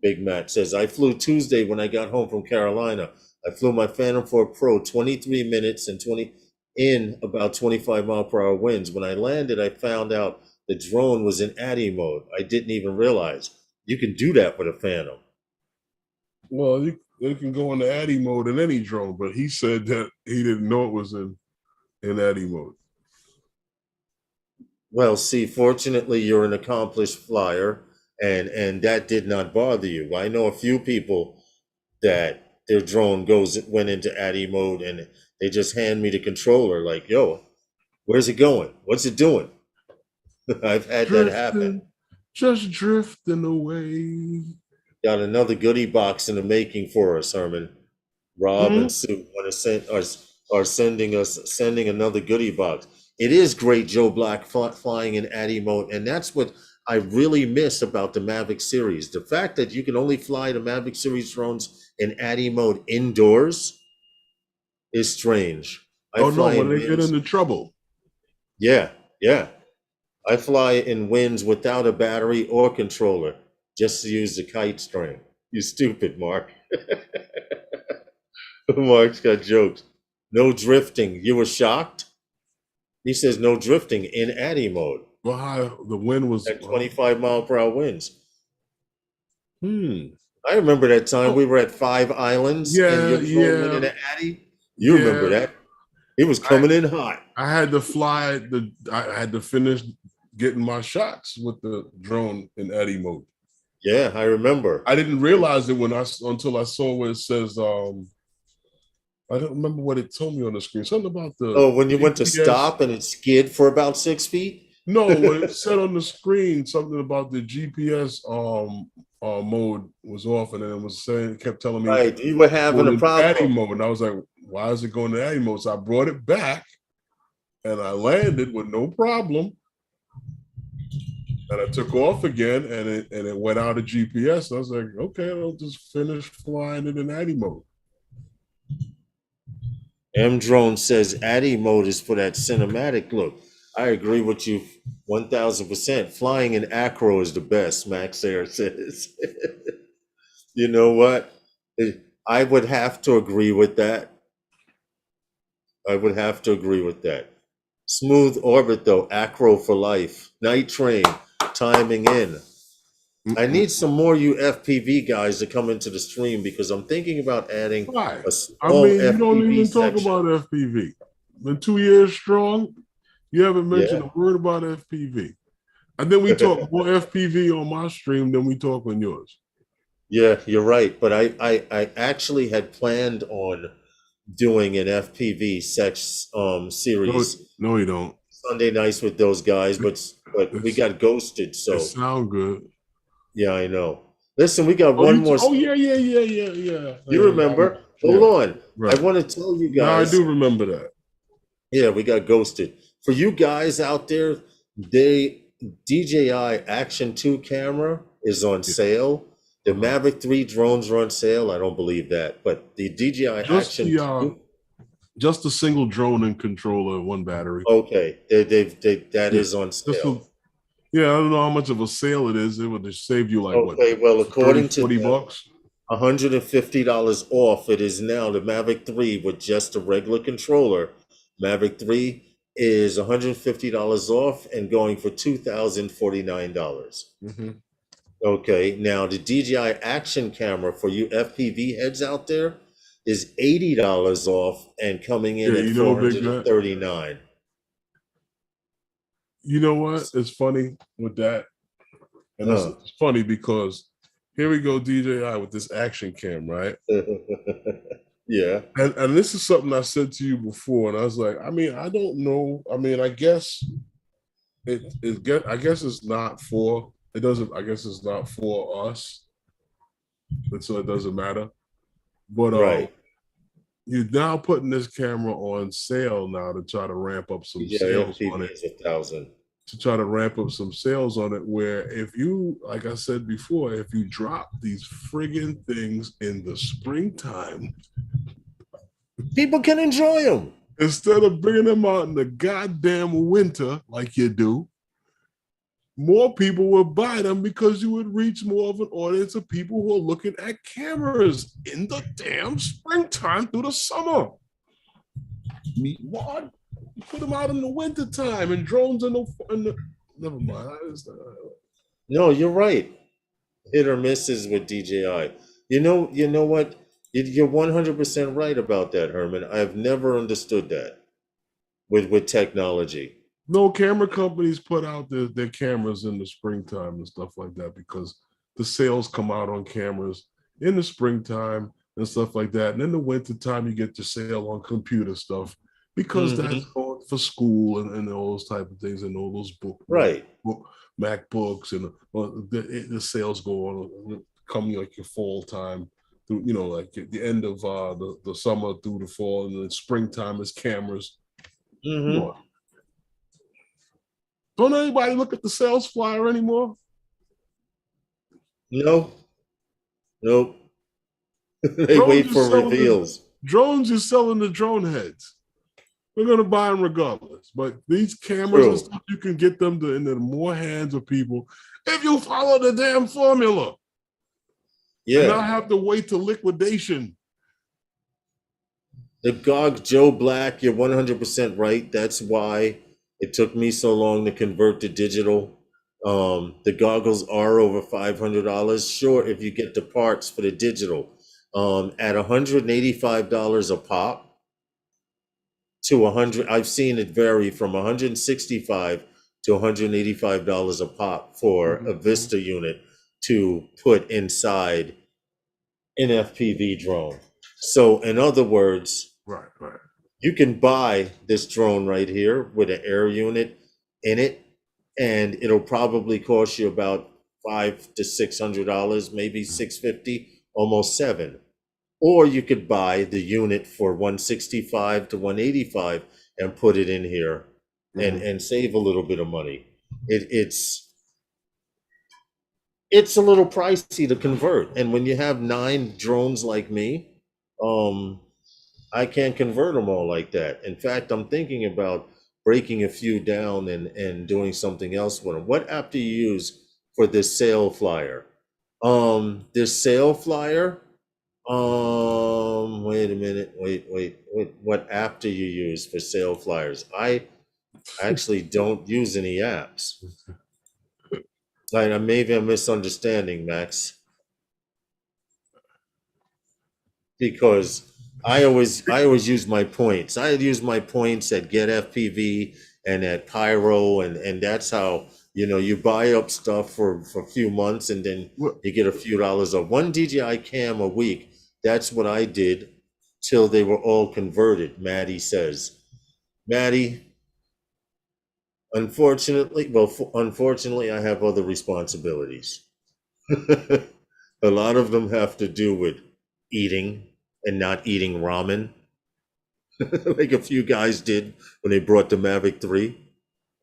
[SPEAKER 2] Big Matt says, I flew Tuesday when I got home from Carolina. I flew my Phantom 4 Pro 23 minutes and 20 in about 25 mile per hour winds. When I landed, I found out the drone was in ATTI mode. I didn't even realize. You can do that with a Phantom.
[SPEAKER 1] Well, you can go into ATTI mode in any drone, but he said that he didn't know it was in ATTI mode.
[SPEAKER 2] Well, see, fortunately, you're an accomplished flyer, and that did not bother you. I know a few people that their drone went into ATTI mode, and they just hand me the controller like, yo, where's it going? What's it doing? I've had that happen.
[SPEAKER 1] Just drifting away.
[SPEAKER 2] Got another goodie box in the making for us, Herman. Rob and Sue are sending another goodie box. It is great, Joe Black, flying in ATTI mode, and that's what I really miss about the Mavic series. The fact that you can only fly the Mavic series drones in ATTI mode indoors is strange.
[SPEAKER 1] When they get into trouble.
[SPEAKER 2] Yeah. I fly in winds without a battery or controller, just to use the kite string. You stupid, Mark. Mark's got jokes. No drifting. You were shocked? He says no drifting in ATTI mode.
[SPEAKER 1] Well, the wind was
[SPEAKER 2] at 25 mile per hour winds. I remember that time we were at 5 Islands and your drone went into ATTI. You remember that? It was coming in hot.
[SPEAKER 1] I had to fly. I had to finish getting my shots with the drone in ATTI mode.
[SPEAKER 2] Yeah, I remember.
[SPEAKER 1] I didn't realize it until I saw where it says. I don't remember what it told me on the screen. Something about the.
[SPEAKER 2] Oh, when you went to stop and it skid for about 6 feet.
[SPEAKER 1] No, what it said on the screen, something about the GPS mode was off, and then it kept telling me.
[SPEAKER 2] Right, you were having a problem.
[SPEAKER 1] ATTI mode, and I was like, "Why is it going to ATTI mode?" So I brought it back, and I landed with no problem. And I took off again, and it went out of GPS. And I was like, "Okay, I'll just finish flying it in ATTI mode."
[SPEAKER 2] M Drone says ATTI mode is for that cinematic look. I agree with you 1000%. Flying in acro is the best, Max Air says. You know what? I would have to agree with that. Smooth orbit, though. Acro for life. Night train. Timing in. I need some more you FPV guys to come into the stream because I'm thinking about adding a small
[SPEAKER 1] you don't even talk about FPV. Been 2 years strong. You haven't mentioned a word about FPV. And then we talk more FPV on my stream than we talk on yours. Yeah,
[SPEAKER 2] you're right. But I actually had planned on doing an FPV series.
[SPEAKER 1] No, you don't.
[SPEAKER 2] Sunday nights with those guys, but we got ghosted. So
[SPEAKER 1] it sound good.
[SPEAKER 2] Yeah, I know. Listen, we got one more.
[SPEAKER 1] Yeah.
[SPEAKER 2] You remember? Hold on. Right. I want to tell you guys.
[SPEAKER 1] No, I do remember that.
[SPEAKER 2] Yeah, we got ghosted. For you guys out there, DJI Action 2 camera is on sale. The Mavic 3 drones are on sale. I don't believe that, but the DJI Action 2.
[SPEAKER 1] Just a single drone and controller, one battery.
[SPEAKER 2] Okay, that is on sale.
[SPEAKER 1] Yeah, I don't know how much of a sale it is. It would have saved you like what,
[SPEAKER 2] Okay, well,
[SPEAKER 1] 30,
[SPEAKER 2] according to
[SPEAKER 1] 40
[SPEAKER 2] them,
[SPEAKER 1] bucks?
[SPEAKER 2] $150 off. It is now the Mavic 3 with just a regular controller. Mavic 3 is $150 off and going for $2,049.
[SPEAKER 1] Mm-hmm.
[SPEAKER 2] Okay, now the DJI action camera for you FPV heads out there is $80 off and coming in
[SPEAKER 1] Yeah,
[SPEAKER 2] at
[SPEAKER 1] you know, Big Mac.
[SPEAKER 2] 439.
[SPEAKER 1] You know what? It's funny with that. And
[SPEAKER 2] Huh.
[SPEAKER 1] it's funny because here we go, DJI with this action cam, right?
[SPEAKER 2] Yeah.
[SPEAKER 1] And this is something I said to you before, and I was like, I mean, I don't know. I mean, I guess I guess it's not for it doesn't I guess it's not for us, but so it doesn't matter. But
[SPEAKER 2] Right.
[SPEAKER 1] you're now putting this camera on sale now to try to ramp up some
[SPEAKER 2] Yeah,
[SPEAKER 1] sales on
[SPEAKER 2] FPV
[SPEAKER 1] it.
[SPEAKER 2] is 1,000.
[SPEAKER 1] To try to ramp up some sales on it, where if you, like I said before, if you drop these friggin' things in the springtime,
[SPEAKER 2] People can enjoy them.
[SPEAKER 1] instead of bringing them out in the goddamn winter like you do, more people would buy them because you would reach more of an audience of people who are looking at cameras in the damn springtime through the summer. What? Put them out in the wintertime and drones in the never mind.
[SPEAKER 2] No, you're right. Hit or misses with DJI. You know what? You're 100% right about that, Herman. I've never understood that with technology.
[SPEAKER 1] No, camera companies put out their cameras in the springtime and stuff like that because the sales come out on cameras in the springtime and stuff like that. And in the wintertime, you get the sale on computer stuff because that's for school and all those type of things and all those
[SPEAKER 2] Right.
[SPEAKER 1] MacBooks and the sales go on coming like your fall time through, you know, like at the end of the summer through the fall, and then springtime is cameras.
[SPEAKER 2] Mm-hmm.
[SPEAKER 1] Don't anybody look at the sales flyer anymore?
[SPEAKER 2] No. Nope. They
[SPEAKER 1] Drones
[SPEAKER 2] wait
[SPEAKER 1] are
[SPEAKER 2] for
[SPEAKER 1] selling the
[SPEAKER 2] reveals.
[SPEAKER 1] drones are selling the drone heads. We're gonna buy them regardless. But these cameras
[SPEAKER 2] True.
[SPEAKER 1] and stuff, you can get them into more hands of people if you follow the damn formula and not
[SPEAKER 2] Yeah.
[SPEAKER 1] have to wait till liquidation.
[SPEAKER 2] The GOG Joe Black, you're 100% right. That's why it took me so long to convert to digital. The goggles are over $500. Sure, if you get the parts for the digital, at $185 a pop to 100, I've seen it vary from 165 to $185 a pop for a Vista unit to put inside an FPV drone. So, in other words,
[SPEAKER 1] Right, right.
[SPEAKER 2] you can buy this drone right here with an air unit in it, and it'll probably cost you about $500 to $600, maybe $650, almost $7. Or you could buy the unit for $165 to $185 and put it in here and save a little bit of money. It's a little pricey to convert, and when you have 9 drones like me, I can't convert them all like that. In fact, I'm thinking about breaking a few down and doing something else with them. What app do you use for this sale flyer? This sale flyer. Wait a minute. Wait. What app do you use for sale flyers? I actually don't use any apps. Like maybe I'm misunderstanding, Max, because I always use my points. I use my points at Get FPV and at Pyro, and that's how you buy up stuff for a few months and then you get a few dollars off. One DJI cam a week. That's what I did till they were all converted. Maddie says, Maddie. Unfortunately, I have other responsibilities. A lot of them have to do with eating and not eating ramen, like a few guys did when they brought the Mavic 3.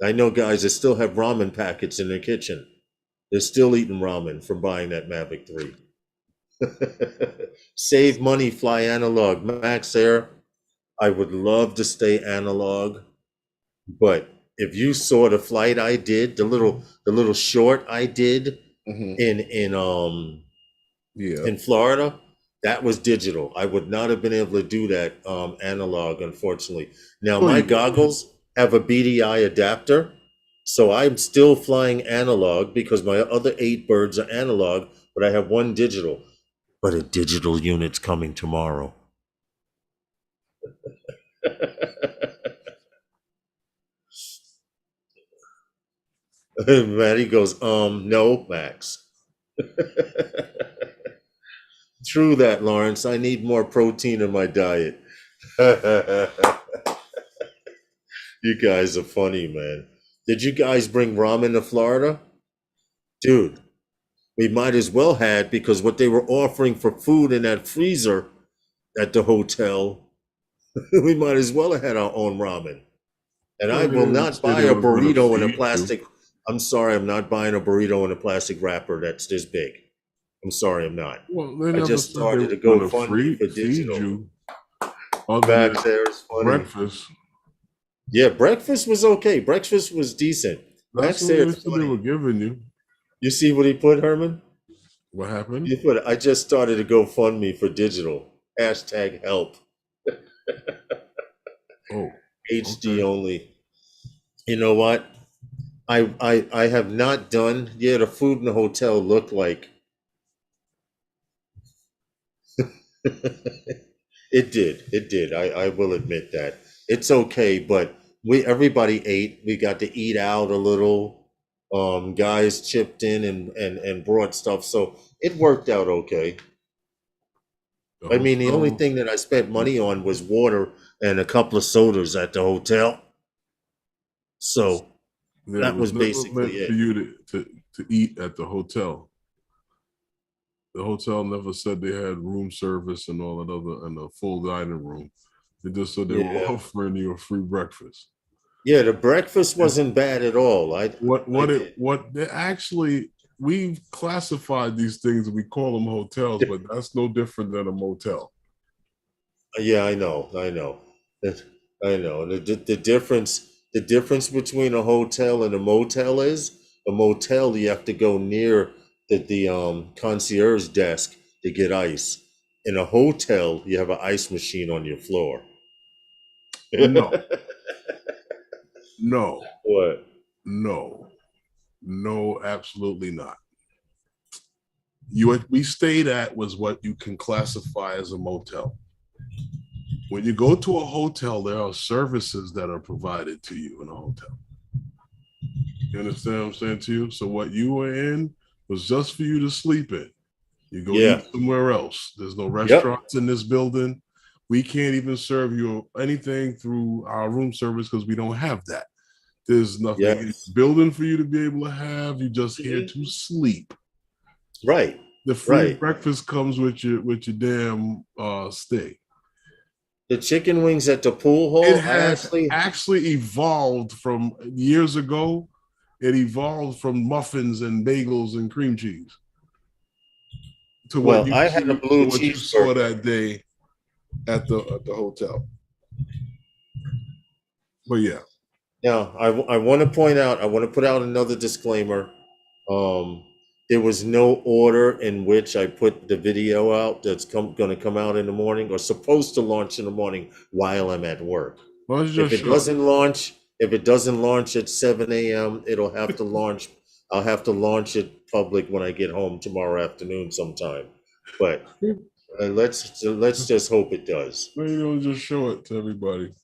[SPEAKER 2] I know guys that still have ramen packets in their kitchen. They're still eating ramen from buying that Mavic 3. Save money, fly analog. Max Air, I would love to stay analog, but if you saw the flight I did, the little short I did
[SPEAKER 1] Mhm. Yeah.
[SPEAKER 2] in Florida, that was digital. I would not have been able to do that analog, unfortunately. Now
[SPEAKER 1] Oh,
[SPEAKER 2] my
[SPEAKER 1] yeah.
[SPEAKER 2] goggles have a BDI adapter, so I'm still flying analog because my other 8 birds are analog, but I have one digital. But a digital unit's coming tomorrow. Maddie goes, no, Max. True that, Lawrence. I need more protein in my diet. You guys are funny, man. Did you guys bring ramen to Florida? Dude, we might as well had because what they were offering for food in that freezer at the hotel, we might as well have had our own ramen. And
[SPEAKER 1] Well,
[SPEAKER 2] I
[SPEAKER 1] they
[SPEAKER 2] will
[SPEAKER 1] didn't
[SPEAKER 2] not
[SPEAKER 1] say
[SPEAKER 2] buy
[SPEAKER 1] they
[SPEAKER 2] a
[SPEAKER 1] were going to
[SPEAKER 2] burrito in a
[SPEAKER 1] feed you.
[SPEAKER 2] plastic. I'm sorry, I'm not buying a burrito in a plastic wrapper that's this big. I'm sorry, I'm not.
[SPEAKER 1] Well, they
[SPEAKER 2] I
[SPEAKER 1] never
[SPEAKER 2] just
[SPEAKER 1] said they
[SPEAKER 2] started
[SPEAKER 1] were
[SPEAKER 2] to
[SPEAKER 1] going
[SPEAKER 2] go
[SPEAKER 1] to
[SPEAKER 2] fund me for
[SPEAKER 1] feed
[SPEAKER 2] digital.
[SPEAKER 1] you other than
[SPEAKER 2] Max there is funny.
[SPEAKER 1] breakfast.
[SPEAKER 2] Yeah, breakfast was okay. Breakfast was decent.
[SPEAKER 1] That's
[SPEAKER 2] Max
[SPEAKER 1] what
[SPEAKER 2] there
[SPEAKER 1] they
[SPEAKER 2] is
[SPEAKER 1] said they were
[SPEAKER 2] funny.
[SPEAKER 1] giving you.
[SPEAKER 2] You see what he put, Herman?
[SPEAKER 1] What happened?
[SPEAKER 2] He put, I just started to go fund me for digital. Hashtag help.
[SPEAKER 1] Oh,
[SPEAKER 2] HD
[SPEAKER 1] okay.
[SPEAKER 2] only. You know what? I have not done. Yeah, the food in the hotel looked like it did. It did. I will admit that. It's okay, but everybody ate. We got to eat out a little. Guys chipped in and brought stuff, so it worked out okay.
[SPEAKER 1] The
[SPEAKER 2] I mean, the only
[SPEAKER 1] hotel.
[SPEAKER 2] thing that I spent money on was water and a couple of sodas at the hotel. So
[SPEAKER 1] It
[SPEAKER 2] that
[SPEAKER 1] was
[SPEAKER 2] was
[SPEAKER 1] never
[SPEAKER 2] basically
[SPEAKER 1] meant for
[SPEAKER 2] it.
[SPEAKER 1] you to eat at the hotel. The hotel never said they had room service and all that other and a full dining room. They just said they were
[SPEAKER 2] Yeah.
[SPEAKER 1] offering you a free breakfast.
[SPEAKER 2] Yeah, the breakfast
[SPEAKER 1] And
[SPEAKER 2] wasn't bad at all. I did.
[SPEAKER 1] what they actually we've classified these things and we call them hotels, but that's no different than a motel.
[SPEAKER 2] Yeah, I know. I know. I know. The difference between a hotel and a motel is a motel you have to go near the concierge desk to get ice. In a hotel, you have an ice machine on your floor.
[SPEAKER 1] No, no,
[SPEAKER 2] What?
[SPEAKER 1] no, no, absolutely not. You what we stayed at was what you can classify as a motel. When you go to a hotel, there are services that are provided to you in a hotel. You understand what I'm saying to you? So what you were in was just for you to sleep in. You go
[SPEAKER 2] Yeah.
[SPEAKER 1] eat somewhere else. There's no
[SPEAKER 2] Yep.
[SPEAKER 1] restaurants in this building. We can't even serve you anything through our room service because we don't have that. There's nothing in
[SPEAKER 2] Yes.
[SPEAKER 1] the building for you to be able to have. You're just here
[SPEAKER 2] Mhm.
[SPEAKER 1] to sleep.
[SPEAKER 2] Right.
[SPEAKER 1] The free
[SPEAKER 2] Right.
[SPEAKER 1] breakfast comes with your damn stay.
[SPEAKER 2] The chicken wings at the pool
[SPEAKER 1] It
[SPEAKER 2] hall, I
[SPEAKER 1] has
[SPEAKER 2] actually,
[SPEAKER 1] actually evolved from years ago. It evolved from muffins and bagels and cream cheese
[SPEAKER 2] well, I had a
[SPEAKER 1] to
[SPEAKER 2] blue
[SPEAKER 1] what you saw
[SPEAKER 2] cheeseburger.
[SPEAKER 1] that day at the hotel. But yeah,
[SPEAKER 2] Now, I want to point out, I want to put out another disclaimer. Um, there was no order in which I put the video out that's going to come out in the morning or supposed to launch in the morning while I'm at work.
[SPEAKER 1] well, it's
[SPEAKER 2] If
[SPEAKER 1] just
[SPEAKER 2] it
[SPEAKER 1] short.
[SPEAKER 2] doesn't launch, if it doesn't launch at 7 a.m., it'll have to launch. I'll have to launch it public when I get home tomorrow afternoon sometime. But let's just hope it does.
[SPEAKER 1] Why you don't just show it to everybody?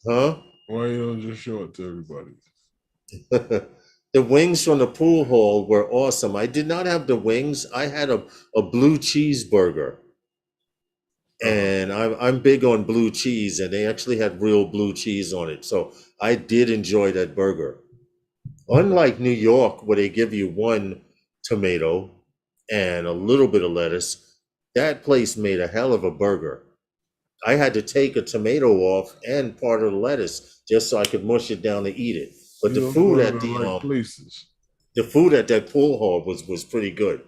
[SPEAKER 2] Huh?
[SPEAKER 1] Why you don't just show it to everybody?
[SPEAKER 2] The wings from the pool hall were awesome. I did not have the wings. I had a blue cheeseburger.
[SPEAKER 1] Uh-huh.
[SPEAKER 2] And I'm big on blue cheese, and they actually had real blue cheese on it. So I did enjoy that burger. Unlike New York, where they give you one tomato and a little bit of lettuce, that place made a hell of a burger. I had to take a tomato off and part of the lettuce just so I could mush it down to eat it. But
[SPEAKER 1] You don't go to the right places.
[SPEAKER 2] the food at that pool hall was pretty good.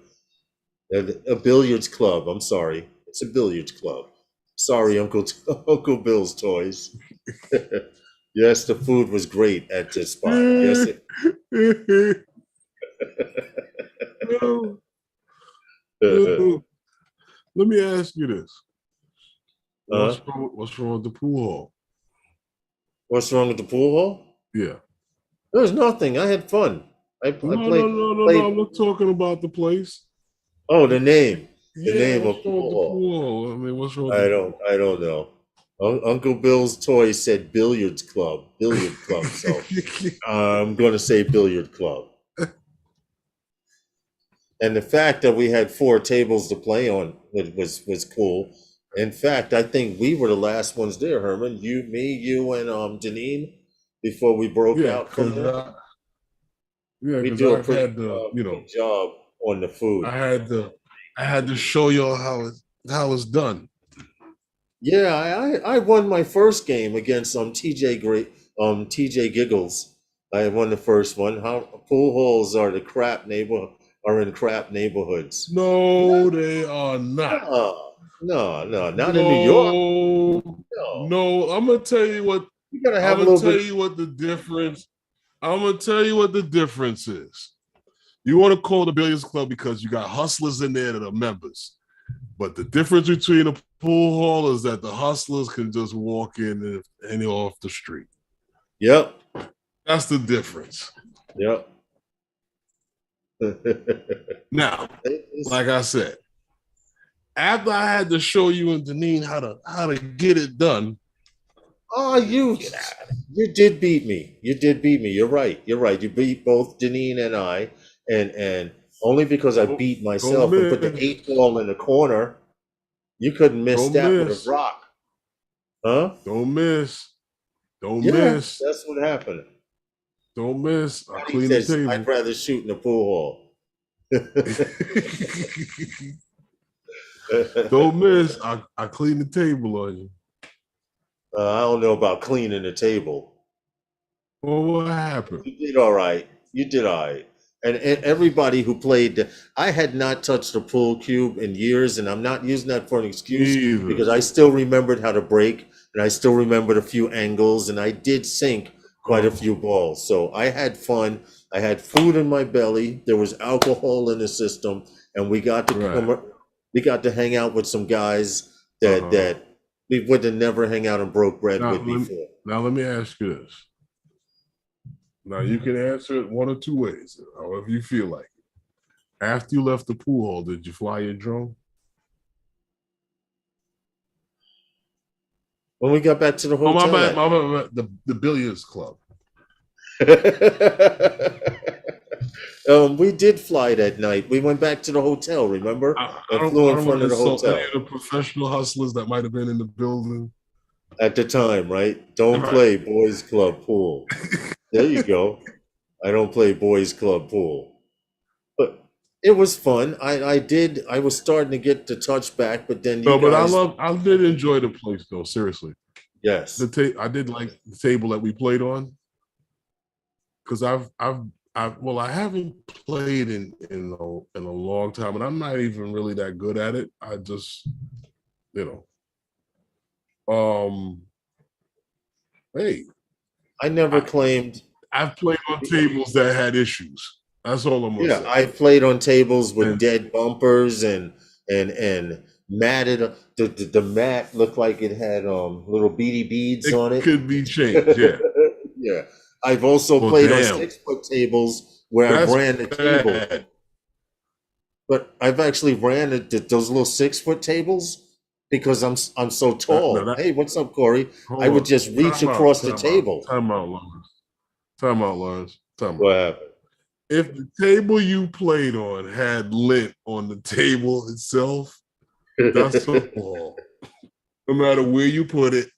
[SPEAKER 2] A billiards club. I'm sorry, it's a billiards club. Sorry, Uncle Uncle Bill's toys. Yes, the food was great at this spot. Yes, it.
[SPEAKER 1] Well, dude, let me ask you this:
[SPEAKER 2] Huh?
[SPEAKER 1] What's wrong with the pool hall?
[SPEAKER 2] What's wrong with the pool hall?
[SPEAKER 1] Yeah.
[SPEAKER 2] There's nothing. I had fun. I
[SPEAKER 1] No, no,
[SPEAKER 2] played
[SPEAKER 1] no, no, no.
[SPEAKER 2] played.
[SPEAKER 1] I'm not talking about the place.
[SPEAKER 2] Oh, the
[SPEAKER 1] Yeah,
[SPEAKER 2] name
[SPEAKER 1] what's
[SPEAKER 2] of
[SPEAKER 1] wrong with
[SPEAKER 2] pool
[SPEAKER 1] the
[SPEAKER 2] hall.
[SPEAKER 1] pool hall? I mean, what's wrong with the pool?
[SPEAKER 2] I don't know. Uncle Bill's toy said billiard club. So I'm going to say billiard club. And the fact that we had 4 tables to play on was cool. In fact, I think we were the last ones there, Herman. You, me, you, and Janine before we broke
[SPEAKER 1] Yeah,
[SPEAKER 2] out from there. We do a
[SPEAKER 1] I've
[SPEAKER 2] pretty
[SPEAKER 1] had the,
[SPEAKER 2] good job on the food.
[SPEAKER 1] I had the, I had to show y'all how it's done.
[SPEAKER 2] Yeah, I won my first game against TJ Giggles. I won the first one. How pool halls are the crap neighbor are in crap neighborhoods. No,
[SPEAKER 1] No, they are not.
[SPEAKER 2] not in New York.
[SPEAKER 1] No,
[SPEAKER 2] No,
[SPEAKER 1] no. I'm gonna tell you what.
[SPEAKER 2] you gotta
[SPEAKER 1] I'm
[SPEAKER 2] have a
[SPEAKER 1] gonna
[SPEAKER 2] little
[SPEAKER 1] tell
[SPEAKER 2] bit.
[SPEAKER 1] you what the difference. I'm gonna tell you what the difference is. You want to call the billiards club because you got hustlers in there that are members. But the difference between a pool hall is that the hustlers can just walk in and off the street.
[SPEAKER 2] Yep,
[SPEAKER 1] That's the difference.
[SPEAKER 2] yep.
[SPEAKER 1] Now,
[SPEAKER 2] It's-
[SPEAKER 1] like I said, after I had to show you and Deneen how to get it done.
[SPEAKER 2] oh, you did beat me. You did beat me. You're right. You're right. You beat both Janine and I, and only because I beat
[SPEAKER 1] Don't
[SPEAKER 2] myself and put the
[SPEAKER 1] miss.
[SPEAKER 2] 8 ball in the corner. You couldn't miss
[SPEAKER 1] Don't
[SPEAKER 2] that with a
[SPEAKER 1] miss.
[SPEAKER 2] rock, huh?
[SPEAKER 1] Don't miss. Don't
[SPEAKER 2] Yeah,
[SPEAKER 1] miss.
[SPEAKER 2] that's what happened.
[SPEAKER 1] Don't miss. I
[SPEAKER 2] He
[SPEAKER 1] clean the
[SPEAKER 2] says, I'd
[SPEAKER 1] table.
[SPEAKER 2] rather shoot in the pool hall.
[SPEAKER 1] Don't miss. I clean the table on you.
[SPEAKER 2] I don't know about cleaning the table.
[SPEAKER 1] Well, what happened?
[SPEAKER 2] You did all right. You did all right. And everybody who played, I had not touched a pool cube in years, and I'm not using that for an excuse
[SPEAKER 1] Either.
[SPEAKER 2] because I still remembered how to break, and I still remembered a few angles, and I did sink quite a few balls. So I had fun. I had food in my belly. There was alcohol in the system, and we got to hang out with some guys that we would have never hang out and broke bread with before.
[SPEAKER 1] Now let me ask you this. Now you can answer it one or two ways, however you feel like it. After you left the pool hall, did you fly your drone?
[SPEAKER 2] When we got back to the
[SPEAKER 1] Oh,
[SPEAKER 2] hotel,
[SPEAKER 1] my bad. The billiards club.
[SPEAKER 2] we did fly that night. We went back to the hotel, remember? And
[SPEAKER 1] I
[SPEAKER 2] flew in
[SPEAKER 1] don't want
[SPEAKER 2] front
[SPEAKER 1] to
[SPEAKER 2] of the
[SPEAKER 1] insult any
[SPEAKER 2] hotel
[SPEAKER 1] of the professional hustlers that might have been in the building.
[SPEAKER 2] at the time, right? Don't
[SPEAKER 1] Right.
[SPEAKER 2] play boys club pool. There you go. I don't play boys club pool. But it was fun. I was starting to get the touch back, but then you
[SPEAKER 1] No, but
[SPEAKER 2] guys,
[SPEAKER 1] I did enjoy the place though. Seriously,
[SPEAKER 2] yes.
[SPEAKER 1] I did like the table that we played on because I haven't played in a long time, and I'm not even really that good at it. I just, you know, hey,
[SPEAKER 2] I never
[SPEAKER 1] I,
[SPEAKER 2] claimed.
[SPEAKER 1] I've played on tables that had issues. That's all I'm gonna
[SPEAKER 2] Yeah,
[SPEAKER 1] say.
[SPEAKER 2] I played on tables with
[SPEAKER 1] And
[SPEAKER 2] dead bumpers and matted. The mat looked like it had little beady beads
[SPEAKER 1] it
[SPEAKER 2] on it.
[SPEAKER 1] could be changed. Yeah.
[SPEAKER 2] Yeah, I've also
[SPEAKER 1] Well,
[SPEAKER 2] played on
[SPEAKER 1] damn,
[SPEAKER 2] 6 foot tables where I've
[SPEAKER 1] that's
[SPEAKER 2] ran the table,
[SPEAKER 1] bad.
[SPEAKER 2] but I've actually ran those little 6 foot tables because I'm so
[SPEAKER 1] No,
[SPEAKER 2] tall.
[SPEAKER 1] that
[SPEAKER 2] Hey, what's up, Corey? I
[SPEAKER 1] hold
[SPEAKER 2] would
[SPEAKER 1] on.
[SPEAKER 2] just reach across the table.
[SPEAKER 1] Time out, Lawrence. Time out, Lawrence. Time out.
[SPEAKER 2] What happened?
[SPEAKER 1] If the table you played on had lint on the table itself, that's a ball. No matter where you put it.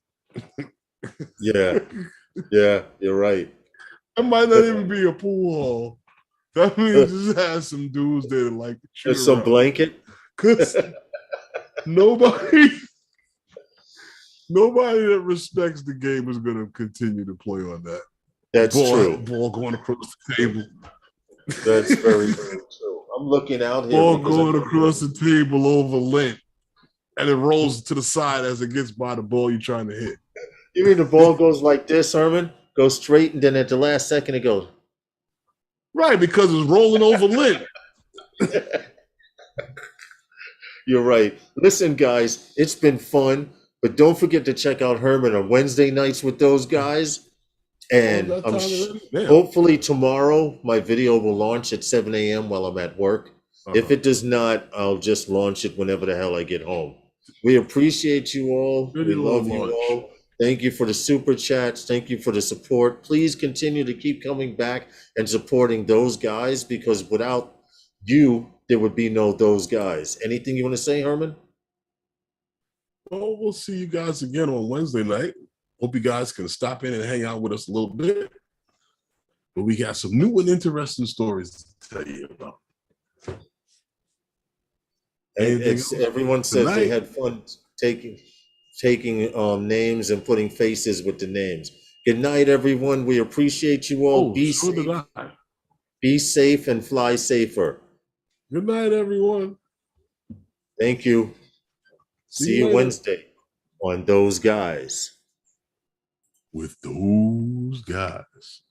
[SPEAKER 2] Yeah, yeah, you're right.
[SPEAKER 1] That might not even be a pool hall. That means it just has some dudes there that like to shoot
[SPEAKER 2] There's some
[SPEAKER 1] around.
[SPEAKER 2] blanket.
[SPEAKER 1] Because nobody that respects the game is going to continue to play on that.
[SPEAKER 2] That's true.
[SPEAKER 1] Ball going across the table.
[SPEAKER 2] That's very, very true. I'm looking out here.
[SPEAKER 1] Ball going across the table over lint, and it rolls to the side as it gets by the ball you're trying to hit.
[SPEAKER 2] You mean the ball goes like this, Herman? Goes straight, and then at the last second it goes.
[SPEAKER 1] Right, because it's rolling over lint.
[SPEAKER 2] You're right. Listen, guys, it's been fun, but don't forget to check out Herman on Wednesday nights with those guys. And
[SPEAKER 1] that time already? Damn.
[SPEAKER 2] hopefully tomorrow my video will launch at 7 a.m. while I'm at work. If it does not, I'll just launch it whenever the hell I get home. We appreciate you all. We love you all. Thank you for the super chats. Thank you for the support. Please continue to keep coming back and supporting those guys, because without you, there would be no those guys. Anything you want to say, Herman?
[SPEAKER 1] Well, we'll see you guys again on Wednesday night. Hope you guys can stop in and hang out with us a little bit. But we got some new and interesting stories to tell you about.
[SPEAKER 2] Everyone says they had fun taking names and putting faces with the names. Good night, everyone. We appreciate you all. Be safe and fly safer.
[SPEAKER 1] Good night, everyone.
[SPEAKER 2] Thank you. See you Wednesday on Those Guys.
[SPEAKER 1] With Those Guys.